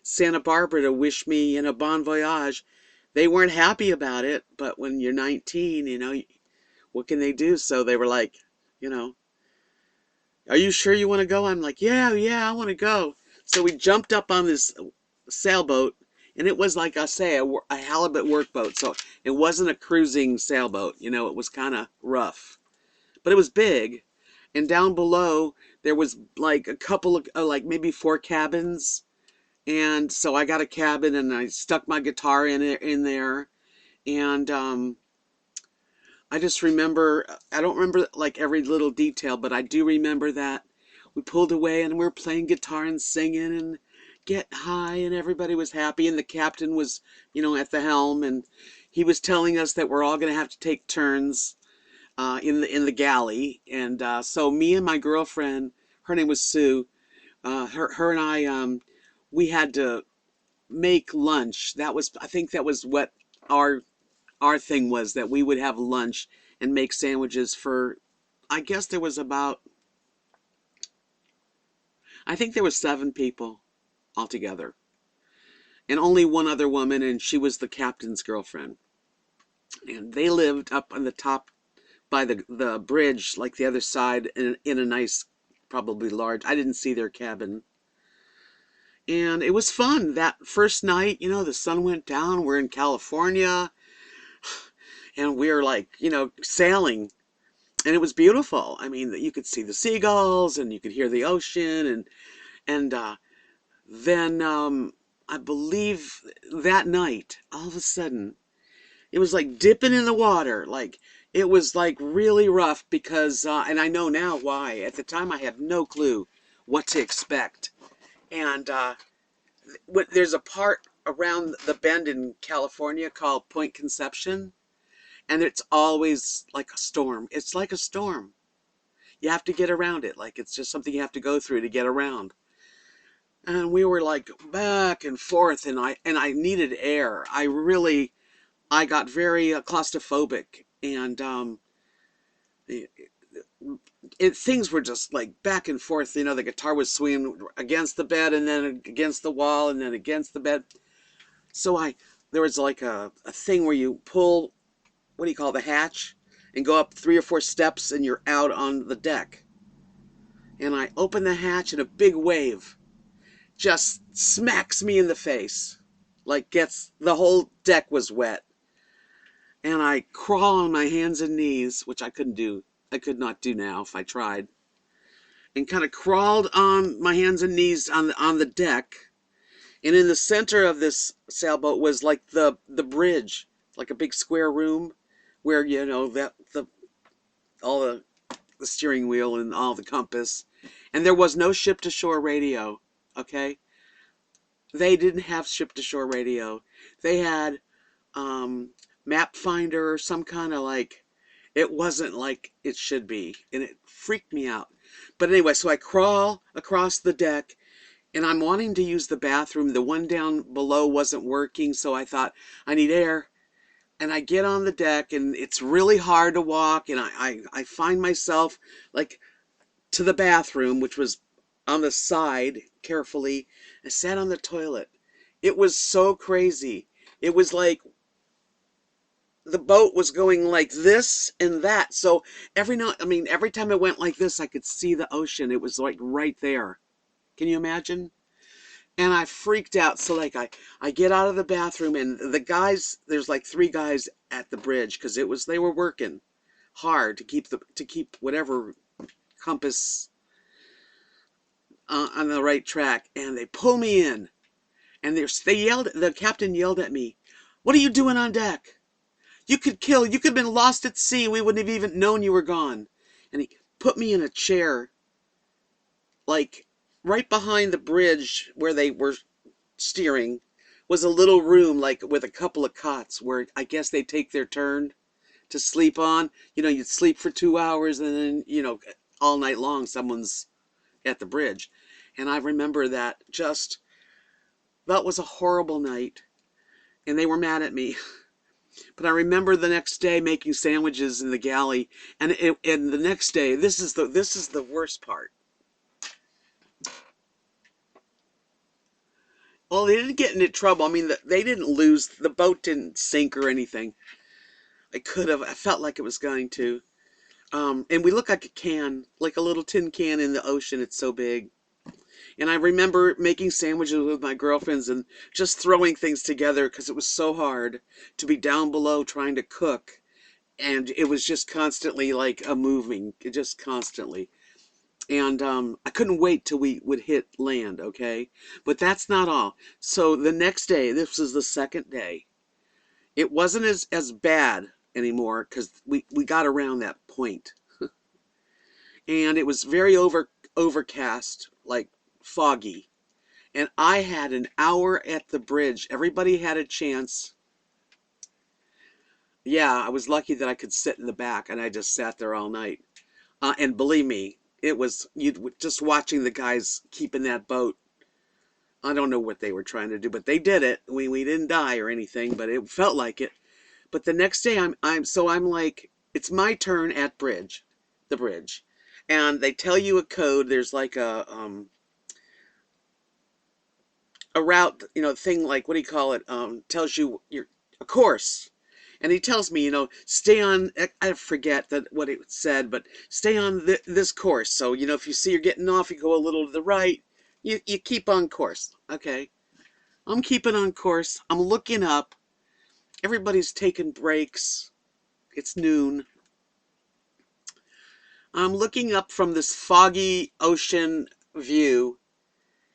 Santa Barbara to wish me a bon voyage. They weren't happy about it, but when you're 19, what can they do? So they were like, you know, are you sure you want to go? I'm like, yeah, yeah, I want to go. So we jumped up on this sailboat, and it was like I say, a halibut workboat. So it wasn't a cruising sailboat. It was kind of rough, but it was big. And down below, there was like a couple of, like maybe 4 cabins. And so I got a cabin, and I stuck my guitar in there. And I just remember, I don't remember like every little detail, but I do remember that we pulled away and we were playing guitar and singing and get high, and everybody was happy, and the captain was, at the helm, and he was telling us that we're all going to have to take turns in the galley. And so me and my girlfriend, her name was Sue, her and I, we had to make lunch. I think that was what our thing was, that we would have lunch and make sandwiches for, I guess there was about, I think there was 7 people altogether, and only one other woman, and she was the captain's girlfriend. And they lived up on the top by the bridge, like the other side, in a nice, probably large, I didn't see their cabin. And it was fun. That first night, the sun went down. We're in California, and we're like, sailing. And it was beautiful. I mean, you could see the seagulls, and you could hear the ocean, and then I believe that night, all of a sudden, it was like dipping in the water. Like, it was like really rough because, and I know now why. At the time, I had no clue what to expect. And there's a part around the bend in California called Point Conception, and it's always like a storm. It's like a storm. You have to get around it. Like, it's just something you have to go through to get around. And we were like back and forth, and I needed air. I got very claustrophobic, and it, things were just like back and forth. The guitar was swinging against the bed, and then against the wall, and then against the bed. So there was like a thing where you pull, what do you call, the hatch, and go up 3 or 4 steps, and you're out on the deck. And I open the hatch, and a big wave just smacks me in the face. Like, the whole deck was wet. And I crawl on my hands and knees, which I couldn't do. I could not do now if I tried. And kind of crawled on my hands and knees on the deck. And in the center of this sailboat was like the bridge, like a big square room where, that all the steering wheel and all the compass. And there was no ship to shore radio, okay? They didn't have ship to shore radio. They had map finder or some kind of, like, it wasn't like it should be, and it freaked me out. But anyway, so I crawl across the deck, and I'm wanting to use the bathroom. The one down below wasn't working, so I thought, I need air. And I get on the deck, and it's really hard to walk, and I find myself like to the bathroom, which was on the side, carefully. I sat on the toilet. It was so crazy. It was like the boat was going like this and that. So every time it went like this, I could see the ocean. It was like right there. Can you imagine? And I freaked out. So like I get out of the bathroom, and the guys, there's like 3 guys at the bridge, because they were working hard to keep whatever compass on the right track, and they pull me in, And the captain yelled at me, "What are you doing on deck? You could have been lost at sea. We wouldn't have even known you were gone." And he put me in a chair, like right behind the bridge where they were steering was a little room, like with a couple of cots where I guess they take their turn to sleep on. You'd sleep for 2 hours and then, all night long someone's at the bridge. And I remember that was a horrible night. And they were mad at me. But I remember the next day making sandwiches in the galley, and the next day, this is the worst part. Well, they didn't get into trouble. I mean, they didn't lose. The boat didn't sink or anything. It could have. I felt like it was going to. And we look like a can, like a little tin can in the ocean. It's so big. And I remember making sandwiches with my girlfriends and just throwing things together because it was so hard to be down below trying to cook. And it was just constantly like a moving, just constantly. And I couldn't wait till we would hit land, okay? But that's not all. So the next day, this was the second day, it wasn't as bad anymore because we got around that point. And it was very overcast, like foggy. And I had an hour at the bridge. Everybody had a chance. Yeah, I was lucky that I could sit in the back, and I just sat there all night. And believe me, it was you just watching the guys keeping that boat. I don't know what they were trying to do, but they did it. We didn't die or anything, but it felt like it. But the next day, I'm like, it's my turn at the bridge, and they tell you a code. There's like a route, thing, like, what do you call it? Tells you your a course. And he tells me, stay on, I forget what it said, but stay on this course. So, if you see you're getting off, you go a little to the right, you keep on course. Okay. I'm keeping on course. I'm looking up. Everybody's taking breaks. It's noon. I'm looking up from this foggy ocean view,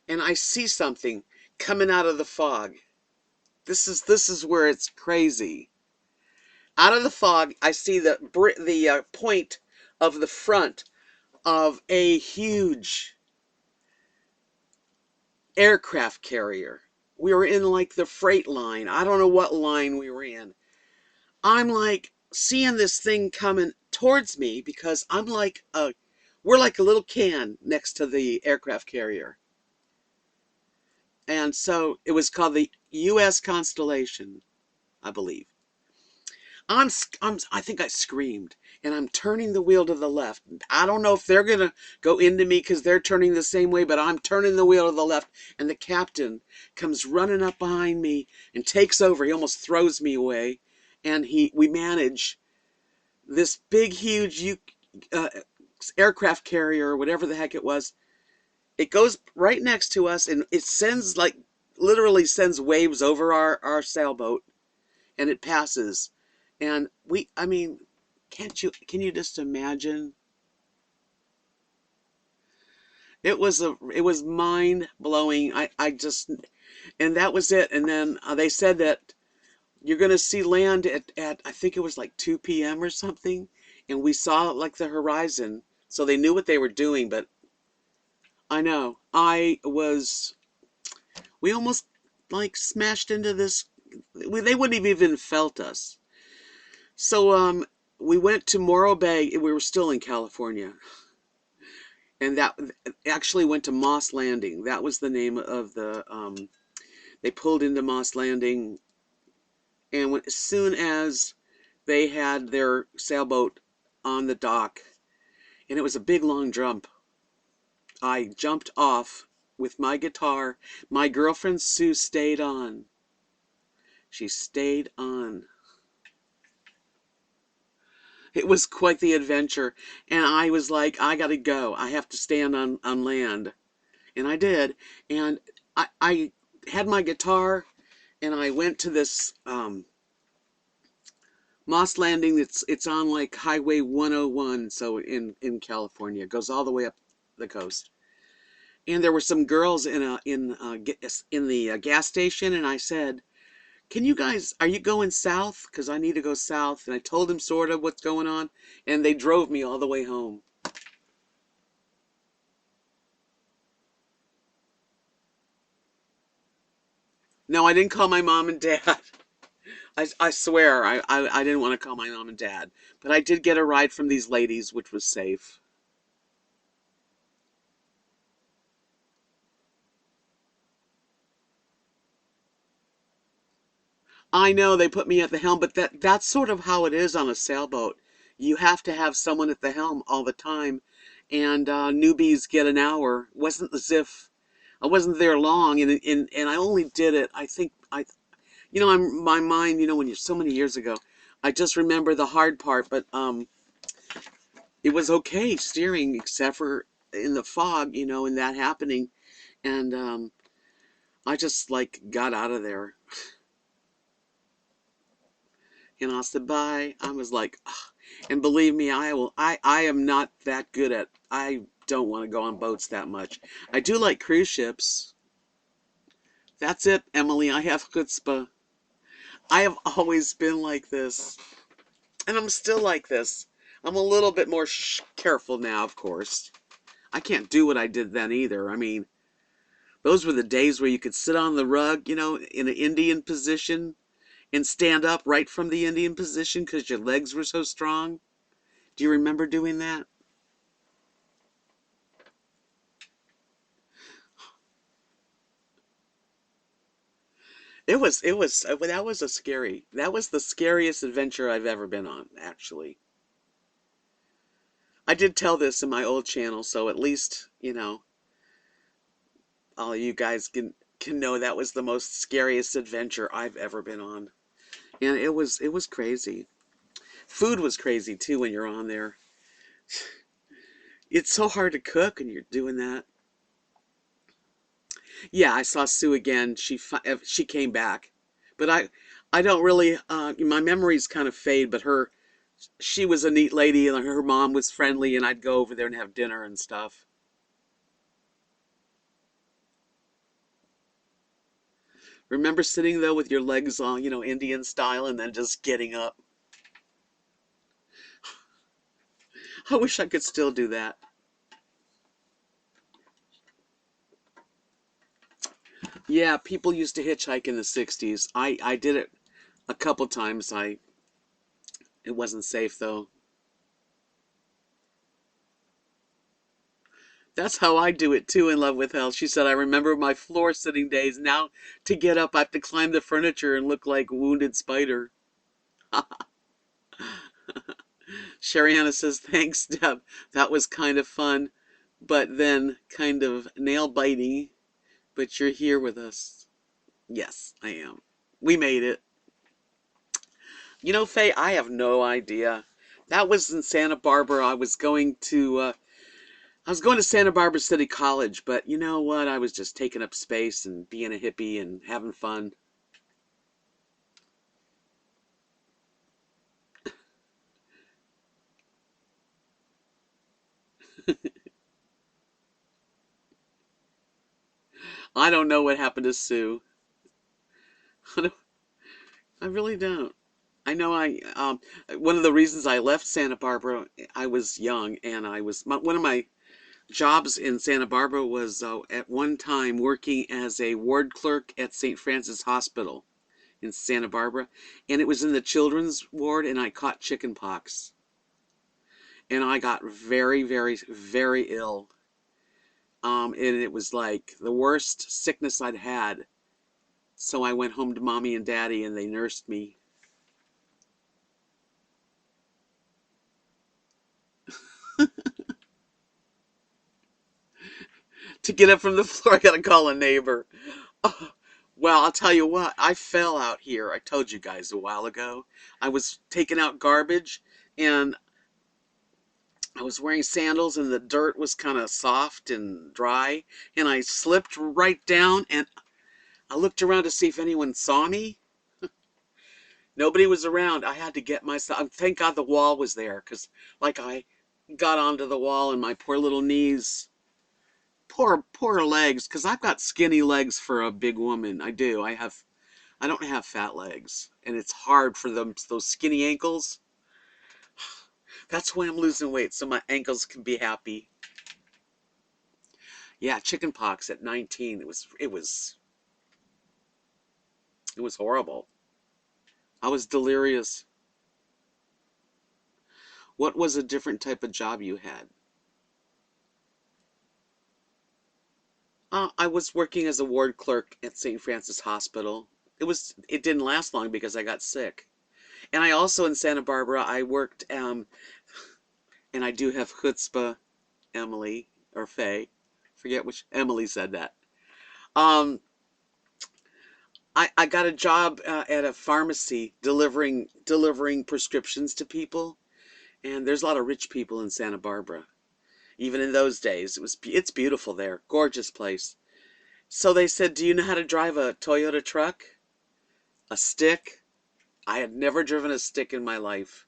and I see something coming out of the fog. This is where it's crazy. Out of the fog, I see the point of the front of a huge aircraft carrier. We were in like the freight line. I don't know what line we were in. I'm like seeing this thing coming towards me because we're like a little can next to the aircraft carrier. And so it was called the U.S. Constellation, I believe. I think I screamed, and I'm turning the wheel to the left. I don't know if they're gonna go into me because they're turning the same way, but I'm turning the wheel to the left, and the captain comes running up behind me and takes over. He almost throws me away, and we manage this big, huge uh, aircraft carrier, or whatever the heck it was. It goes right next to us, and it sends literally sends waves over our sailboat, and it passes. And I mean, can you just imagine? It was mind blowing. I just, and that was it. And then they said that you're going to see land at, I think it was like 2 p.m. or something. And we saw like the horizon. So they knew what they were doing. But I know, we almost like smashed into this. They wouldn't have even felt us. So we went to Morro Bay. We were still in California, and that actually went to Moss Landing. That was the name of the. They pulled into Moss Landing, and as soon as they had their sailboat on the dock, and it was a big long jump, I jumped off with my guitar. My girlfriend Sue stayed on. She stayed on. It was quite the adventure. And I was like, I gotta go. I have to stand on land. And I did. And I had my guitar, and I went to this Moss Landing. It's on like Highway 101, so in California. It goes all the way up the coast. and there were some girls in the gas station, and I said, "Can you guys, are you going south? Because I need to go south." And I told them sort of what's going on, and they drove me all the way home. No, I didn't call my mom and dad. I swear I didn't want to call my mom and dad, but I did get a ride from these ladies, which was safe. I know they put me at the helm, but that's sort of how it is on a sailboat. You have to have someone at the helm all the time, and newbies get an hour. It wasn't as if I wasn't there long, and I only did it. I think my mind, when you're so many years ago, I just remember the hard part, but it was okay steering, except for in the fog, and that happening, and I just like got out of there. And I said bye. I was like, "Ugh." And believe me, I am not that good at. I don't want to go on boats that much. I do like cruise ships. That's it, Emily. I have chutzpah. I have always been like this, and I'm still like this. I'm a little bit more careful now, of course. I can't do what I did then either. I mean, those were the days where you could sit on the rug, in an Indian position and stand up right from the Indian position because your legs were so strong. Do you remember doing that? That was that was the scariest adventure I've ever been on, actually. I did tell this in my old channel, so at least, all you guys can know that was the most scariest adventure I've ever been on. And it was crazy. Food was crazy too when you're on there. It's so hard to cook and you're doing that. Yeah, I saw Sue again. She came back. But I don't really my memories kind of fade, but she was a neat lady and her mom was friendly and I'd go over there and have dinner and stuff. Remember sitting though with your legs on, Indian style and then just getting up. I wish I could still do that. Yeah, people used to hitchhike in the 60s. I did it a couple times. It wasn't safe though. That's how I do it too in Love with Hell. She said, I remember my floor sitting days. Now to get up, I have to climb the furniture and look like a wounded spider. Sherry Anna says, thanks, Deb. That was kind of fun, but then kind of nail biting. But you're here with us. Yes, I am. We made it. Faye, I have no idea. That was in Santa Barbara. I was going to Santa Barbara City College, but you know what? I was just taking up space and being a hippie and having fun. I don't know what happened to Sue. I really don't. I know one of the reasons I left Santa Barbara, I was young and one of my jobs in Santa Barbara was at one time working as a ward clerk at St. Francis Hospital in Santa Barbara, and it was in the children's ward, and I caught chicken pox, and I got very, very, very ill. And it was like the worst sickness I'd had. So I went home to mommy and daddy, and they nursed me. To get up from the floor, I gotta call a neighbor. Oh, well, I'll tell you what, I fell out here. I told you guys a while ago. I was taking out garbage, and I was wearing sandals, and the dirt was kind of soft and dry, and I slipped right down, and I looked around to see if anyone saw me. Nobody was around. I had to get myself. Thank God the wall was there, because like I got onto the wall, and my poor little knees Poor legs, because I've got skinny legs for a big woman. I do. I don't have fat legs, and it's hard for them those skinny ankles. That's why I'm losing weight, so my ankles can be happy. Yeah, chicken pox at 19. It was horrible. I was delirious. What was a different type of job you had? I was working as a ward clerk at St. Francis Hospital. It didn't last long because I got sick. And I also in Santa Barbara I worked and I do have chutzpah, Emily or Faye. Forget which Emily said that. Um I got a job at a pharmacy delivering prescriptions to people, and there's a lot of rich people in Santa Barbara. Even in those days, it's beautiful there, gorgeous place. So they said, "Do you know how to drive a Toyota truck?" A stick? I had never driven a stick in my life.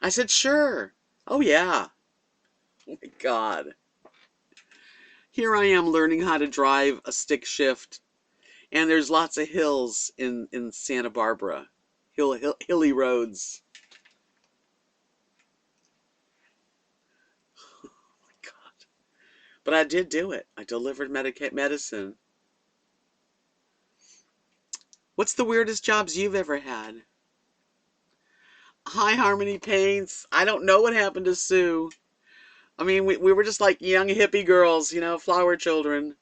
I said, "Sure." Oh yeah. Oh my God. Here I am learning how to drive a stick shift, and there's lots of hills in Santa Barbara, hilly roads. Oh my God. But I did do it. I delivered medicine. What's the weirdest jobs you've ever had? Hi, Harmony Paints. I don't know what happened to Sue. I mean, we were just like young hippie girls, flower children.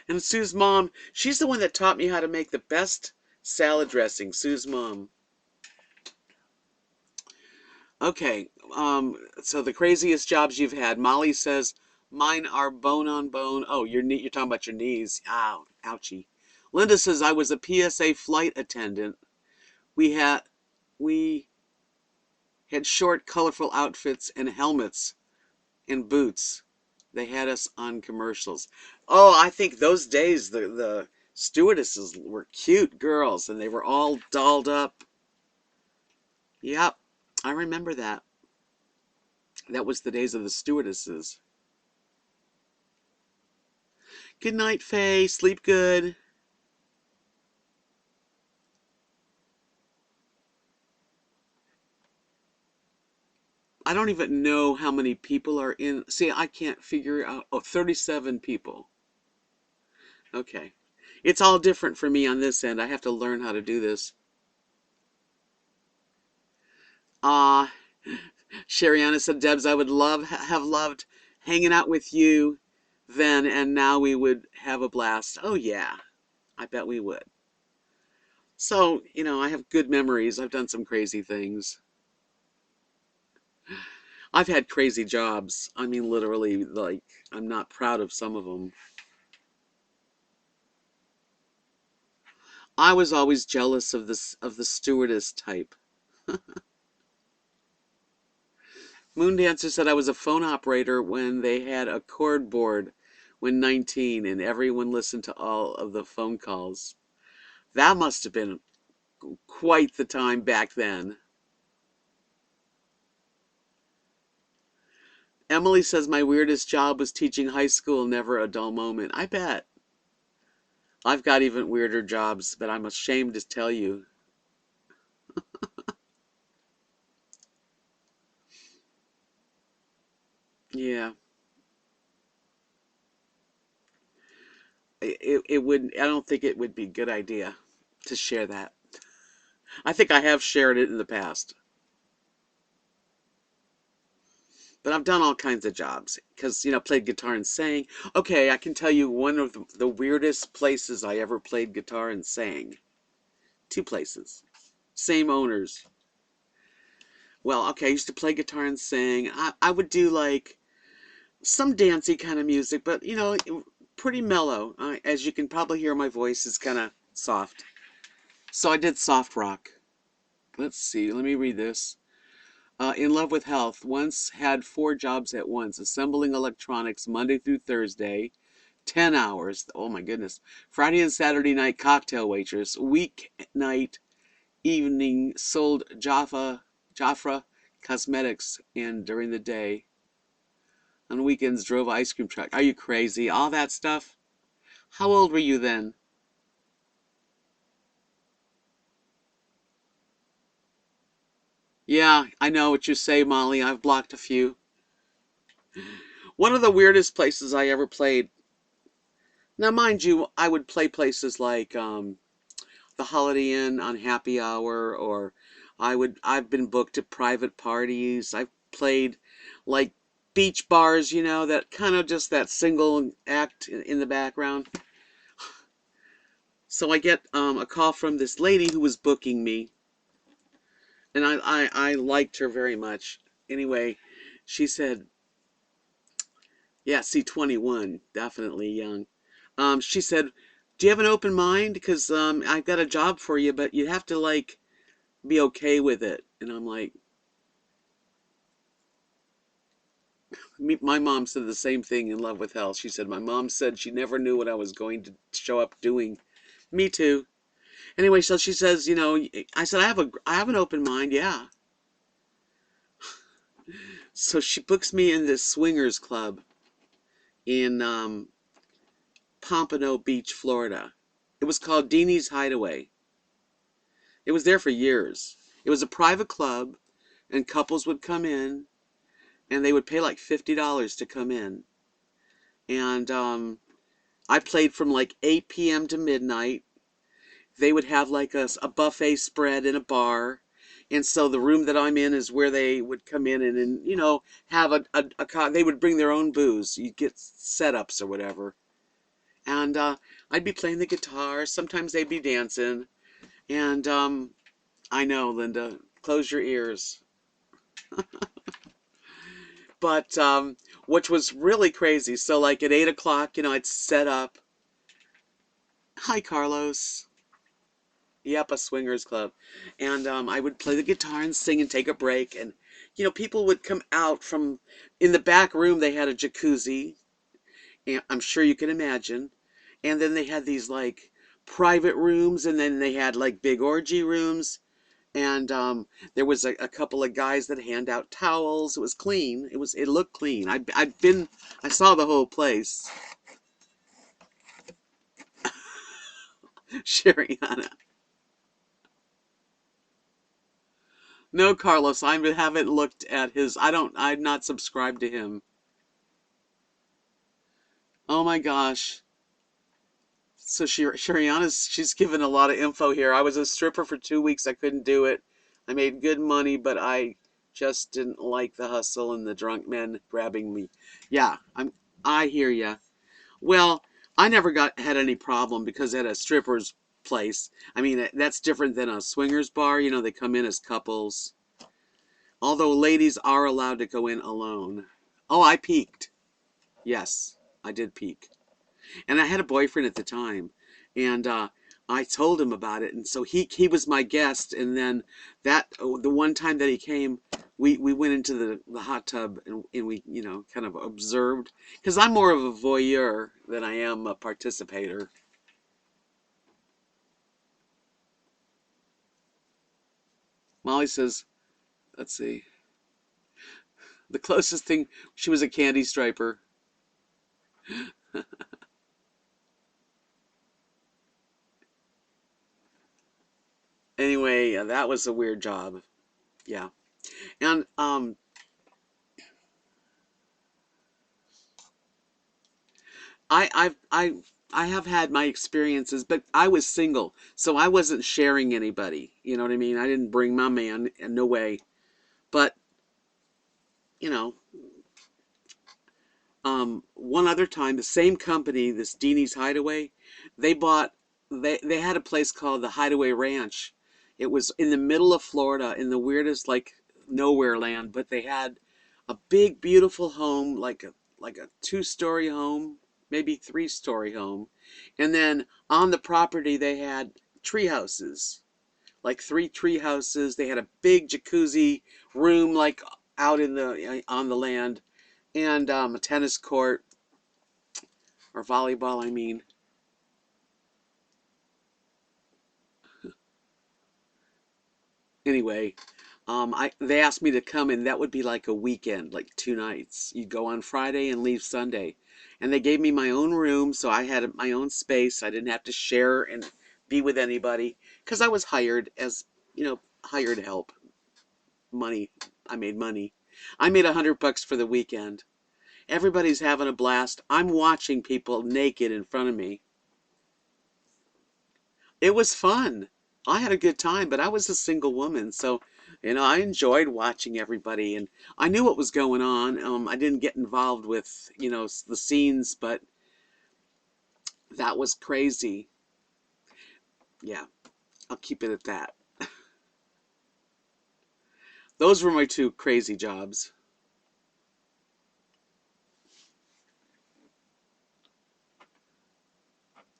And Sue's mom, she's the one that taught me how to make the best salad dressing, Sue's mom. Okay, so the craziest jobs you've had. Molly says, mine are bone on bone. Oh, you're talking about your knees. Ow, ouchie. Linda says, I was a PSA flight attendant. We had, we had short, colorful outfits and helmets and boots. They had us on commercials. Oh, I think those days the stewardesses were cute girls and they were all dolled up. Yep, I remember that. That was the days of the stewardesses. Good night, Faye. Sleep good. I don't even know how many people are in. See, I can't figure out. Oh, 37 people. Okay. It's all different for me on this end. I have to learn how to do this. Ah, Shariana said, Debs, I would have loved hanging out with you then, and now we would have a blast. Oh, yeah, I bet we would. So, I have good memories. I've done some crazy things. I've had crazy jobs. I mean, literally, like, I'm not proud of some of them. I was always jealous of the stewardess type. Moondancer said I was a phone operator when they had a cord board when 19 and everyone listened to all of the phone calls. That must have been quite the time back then. Emily says my weirdest job was teaching high school, never a dull moment. I bet. I've got even weirder jobs, but I'm ashamed to tell you. Yeah, it would. I don't think it would be a good idea to share that. I think I have shared it in the past, but I've done all kinds of jobs because played guitar and sang. Okay, I can tell you one of the weirdest places I ever played guitar and sang. Two places, same owners. Well, okay, I used to play guitar and sing. I would do like some dancey kind of music, but pretty mellow. As you can probably hear, my voice is kind of soft. So I did soft rock. Let's see, let me read this. In love with health, once had four jobs at once, assembling electronics Monday through Thursday, 10 hours. Oh my goodness. Friday and Saturday night cocktail waitress, weeknight evening sold Jaffa cosmetics, and during the day On weekends, drove ice cream truck. Are you crazy? All that stuff? How old were you then? Yeah, I know what you say, Molly. I've blocked a few. One of the weirdest places I ever played. Now, mind you, I would play places like the Holiday Inn on happy hour, or I've been booked at private parties. I've played like beach bars, that kind of just that single act in the background. So I get a call from this lady who was booking me, and I liked her very much. Anyway, she said, yeah, see, 21, definitely young. She said, do you have an open mind? Because I've got a job for you, but you have to like be okay with it. And I'm like, my mom said the same thing in Love with Hell. She said, my mom said she never knew what I was going to show up doing. Me too. Anyway, so she says, I said, I have an open mind, yeah. So she books me in this swingers club in Pompano Beach, Florida. It was called Deanie's Hideaway. It was there for years. It was a private club, and couples would come in, and they would pay like $50 to come in. And I played from like 8 p.m. to midnight. They would have like a buffet spread in a bar. And so the room that I'm in is where they would come in and have they would bring their own booze. You'd get setups or whatever. And I'd be playing the guitar. Sometimes they'd be dancing. And I know, Linda, close your ears. But which was really crazy. So like at 8 o'clock, I'd set up. Hi, Carlos. Yep, a swingers club. And I would play the guitar and sing and take a break. And, people would come out from in the back room. They had a jacuzzi. And I'm sure you can imagine. And then they had these like private rooms. And then they had like big orgy rooms. And there was a couple of guys that hand out towels. It was clean. It looked clean. I saw the whole place. Shariana. No, Carlos, I haven't looked at his. I'm not subscribed to him. Oh my gosh. So she's given a lot of info here. I was a stripper for 2 weeks. I couldn't do it. I made good money, but I just didn't like the hustle and the drunk men grabbing me. Yeah, I hear ya. Well, I never had any problem because at a stripper's place, I mean, that's different than a swingers bar. They come in as couples. Although ladies are allowed to go in alone. Oh, I peeked. Yes, I did peek. And I had a boyfriend at the time, and I told him about it, and so he was my guest. And then the one time that he came, we went into the hot tub, and we kind of observed, because I'm more of a voyeur than I am a participator. Molly says, let's see, the closest thing, she was a candy striper. Anyway, that was a weird job. Yeah. And I have had my experiences, but I was single, so I wasn't sharing anybody. You know what I mean? I didn't bring my man, no way. But you know, one other time, the same company, this Deanie's Hideaway, they bought they had a place called the Hideaway Ranch. It was in the middle of Florida, in the weirdest like nowhere land, but they had a big, beautiful home, like a two-story home, maybe three-story home, and then on the property they had tree houses, like three tree houses. They had a big jacuzzi room, like out in the on the land, and a tennis court or volleyball, I mean. Anyway, They asked me to come, and that would be like a weekend, like 2 nights. You'd go on Friday and leave Sunday, and they gave me my own room, so I had my own space. I didn't have to share and be with anybody because I was hired as, hired help. Money, I made money. I made $100 for the weekend. Everybody's having a blast. I'm watching people naked in front of me. It was fun. I had a good time, but I was a single woman, so I enjoyed watching everybody, and I knew what was going on. I didn't get involved with the scenes, but that was crazy. Yeah, I'll keep it at that. Those were my two crazy jobs.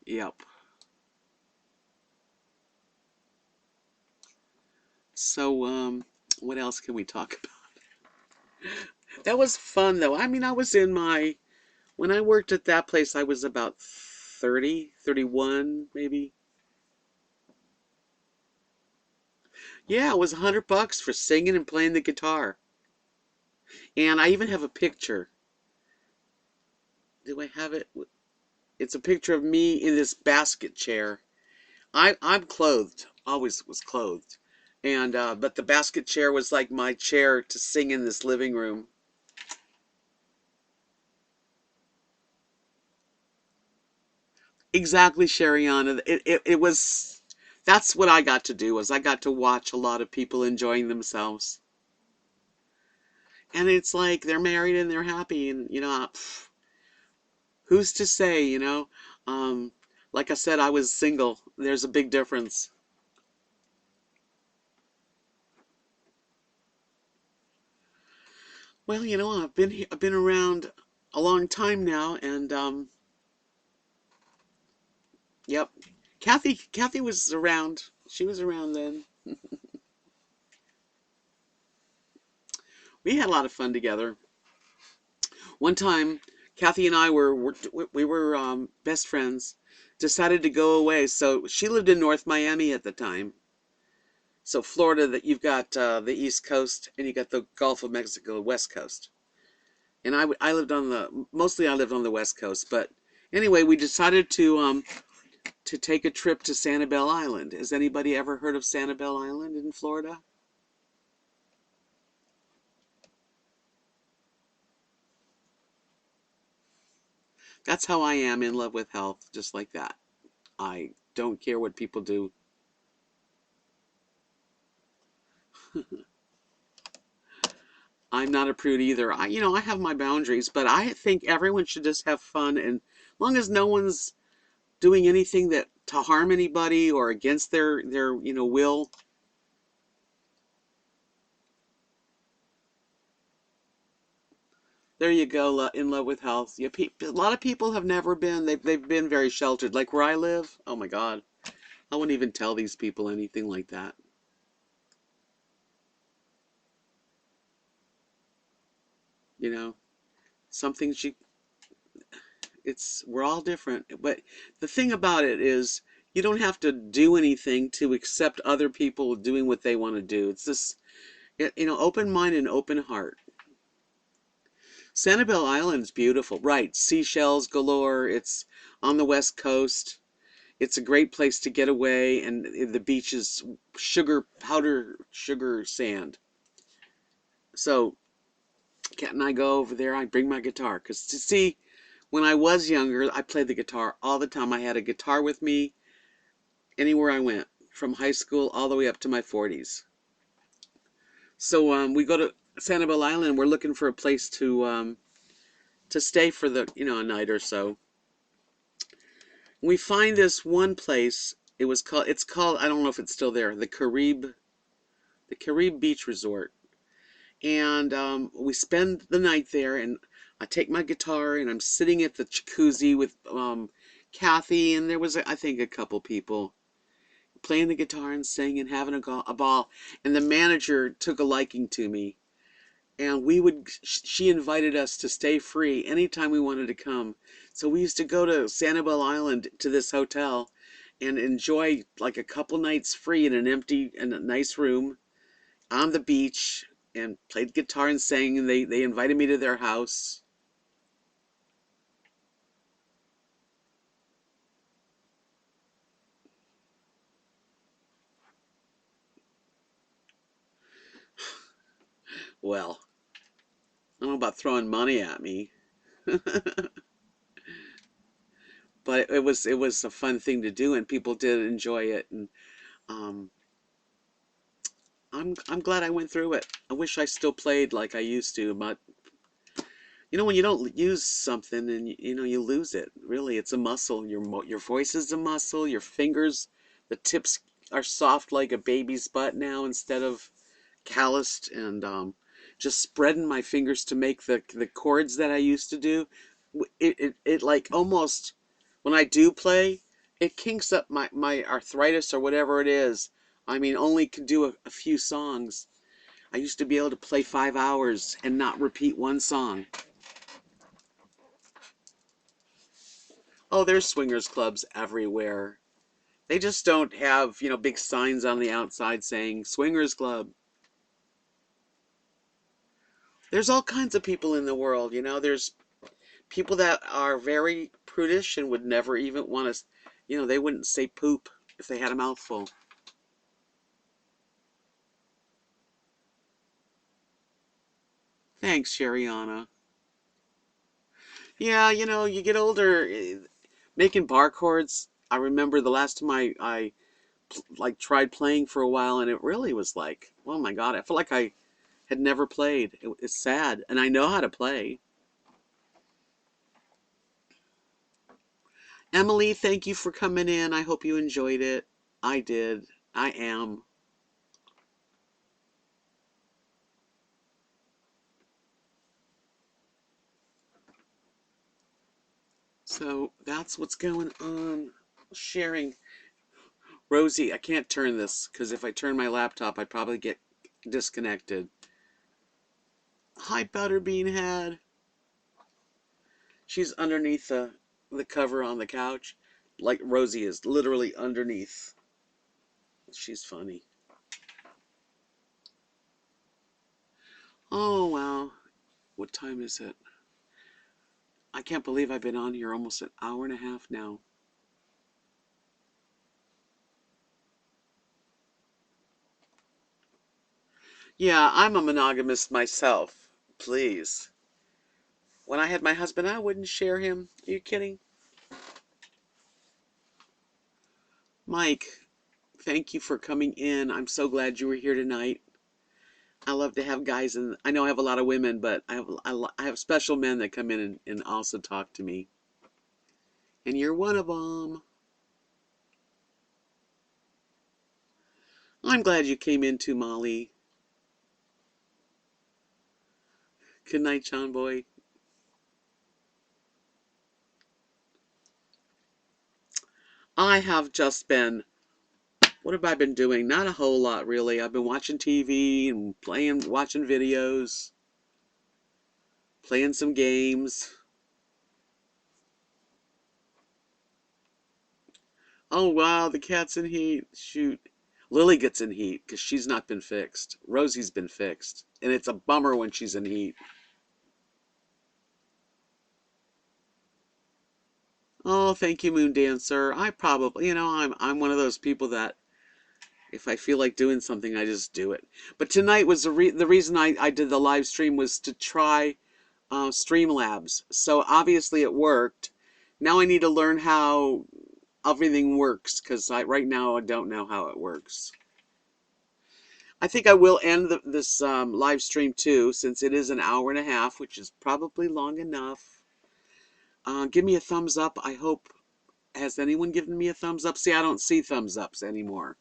Yep. So, what else can we talk about? That was fun, though. I mean, I was in my when I worked at that place, I was about 30, 31, maybe. Yeah, it was $100 for singing and playing the guitar. And I even have a picture. Do I have it? It's a picture of me in this basket chair. I'm clothed, always was clothed. And but the basket chair was like my chair to sing in this living room. Exactly, Shariana. It was that's what I got to do was I got to watch a lot of people enjoying themselves. And it's like they're married and they're happy and who's to say, Um, like I said, I was single. There's a big difference. Well, I've been around a long time now, and yep, Kathy was around. She was around then. We had a lot of fun together. One time, Kathy and I we were best friends. Decided to go away. So she lived in North Miami at the time. So Florida, that you've got the East Coast, and you got the Gulf of Mexico, West Coast. And I lived on the mostly I lived on the West Coast. But anyway, we decided to take a trip to Sanibel Island. Has anybody ever heard of Sanibel Island in Florida? That's how I am in love with health, just like that. I don't care what people do. I'm not a prude either. I have my boundaries, but I think everyone should just have fun, and as long as no one's doing anything that to harm anybody or against their will. There you go, in love with health. A lot of people have never been. They've been very sheltered. Like where I live. Oh my God, I wouldn't even tell these people anything like that. You know, some things you it's we're all different. But the thing about it is you don't have to do anything to accept other people doing what they want to do. It's this open mind and open heart. Sanibel Island's beautiful, right? Seashells galore. It's on the west coast. It's a great place to get away, and the beach is powder sugar sand. So Kat and I go over there. I bring my guitar because to see when I was younger, I played the guitar all the time. I had a guitar with me anywhere I went, from high school all the way up to my 40s. So we go to Sanibel Island. We're looking for a place to stay for a night or so. We find this one place. It's called, I don't know if it's still there, the Carib Beach Resort. And we spend the night there, and I take my guitar, and I'm sitting at the jacuzzi with Kathy, and there was, I think, a couple people playing the guitar and singing, having a ball. And the manager took a liking to me, and she invited us to stay free anytime we wanted to come. So we used to go to Sanibel Island to this hotel and enjoy like a couple nights free in a nice room. on the beach and played guitar and sang, and they invited me to their house. Well, I don't know about throwing money at me, but it was a fun thing to do, and people did enjoy it, and um, I'm glad I went through it. I wish I still played like I used to, but when you don't use something and you lose it. Really, it's a muscle. Your voice is a muscle. Your fingers, the tips are soft like a baby's butt now instead of calloused, and just spreading my fingers to make the chords that I used to do. It like almost when I do play, it kinks up my arthritis or whatever it is. I mean, only can do a few songs. I used to be able to play 5 hours and not repeat one song. Oh, there's swingers clubs everywhere. They just don't have, big signs on the outside saying swingers club. There's all kinds of people in the world, There's people that are very prudish and would never even want to, they wouldn't say poop if they had a mouthful. Thanks, Sheriana. Yeah, you get older, making bar chords. I remember the last time I like tried playing for a while, and it really was like, oh my God, I felt like I had never played. It's sad, and I know how to play. Emily, thank you for coming in. I hope you enjoyed it. I did. I am. So that's what's going on. Sharing. Rosie, I can't turn this because if I turn my laptop, I'd probably get disconnected. Hi, Butterbean Head. She's underneath the cover on the couch. Like Rosie is literally underneath. She's funny. Oh, wow. What time is it? I can't believe I've been on here almost an hour and a half now. Yeah, I'm a monogamist myself. Please. When I had my husband, I wouldn't share him. Are you kidding? Mike, thank you for coming in. I'm so glad you were here tonight. I love to have guys, and I know I have a lot of women, but I have special men that come in and also talk to me. And you're one of them. I'm glad you came in too, Molly. Good night, John Boy. I have just been, what have I been doing? Not a whole lot, really. I've been watching TV and watching videos, playing some games. Oh, wow, the cat's in heat. Shoot. Lily gets in heat because she's not been fixed. Rosie's been fixed. And it's a bummer when she's in heat. Oh, thank you, Moon Dancer. I probably, I'm one of those people that if I feel like doing something, I just do it. But tonight was the reason I did the live stream was to try Streamlabs. So obviously it worked. Now I need to learn how everything works because right now I don't know how it works. I think I will end this live stream too, since it is an hour and a half, which is probably long enough. Give me a thumbs up. I hope. Has anyone given me a thumbs up? See, I don't see thumbs ups anymore.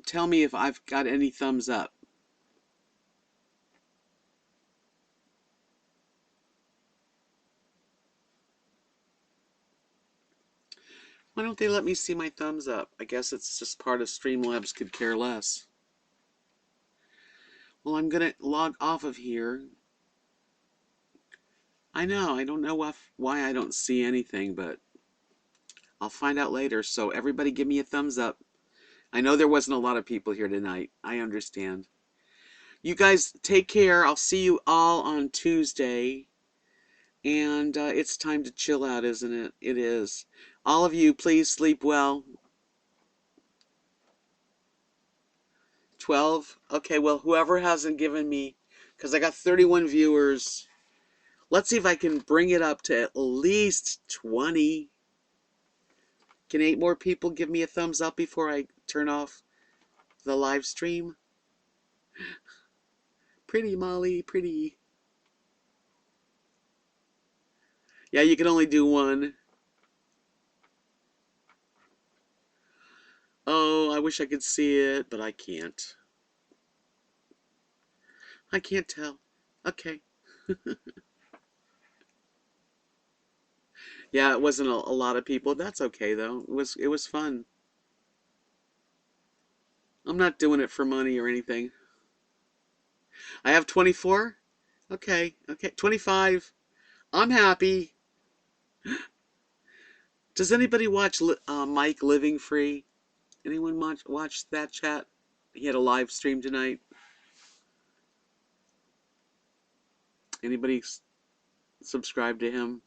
Tell me if I've got any thumbs up. Why don't they let me see my thumbs up? I guess it's just part of Streamlabs could care less. Well, I'm going to log off of here. I know, I don't know why I don't see anything, but I'll find out later. So everybody give me a thumbs up. I know there wasn't a lot of people here tonight. I understand. You guys take care. I'll see you all on Tuesday. And it's time to chill out, isn't it? It is. All of you, please sleep well. 12? Okay, well, whoever hasn't given me, because I got 31 viewers, let's see if I can bring it up to at least 20. Can 8 more people give me a thumbs up before I turn off the live stream? Pretty, Molly, pretty. Yeah, you can only do one. Oh, I wish I could see it, but I can't. I can't tell. Okay. Yeah, it wasn't a lot of people. That's okay though. It was fun. I'm not doing it for money or anything. I have 24. Okay, okay, 25. I'm happy. Does anybody watch Mike Living Free? Anyone watch that chat? He had a live stream tonight. Anybody subscribe to him?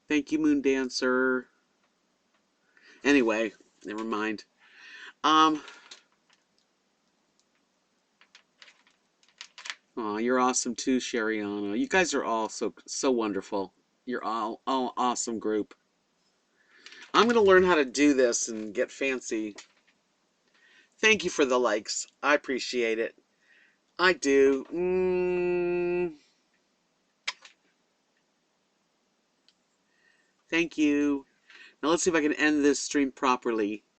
Thank you, Moon Dancer. Anyway, never mind. Um, oh, you're awesome too, Shariana. You guys are all so wonderful. You're all awesome group. I'm gonna learn how to do this and get fancy. Thank you for the likes. I appreciate it. I do. Thank you. Now let's see if I can end this stream properly.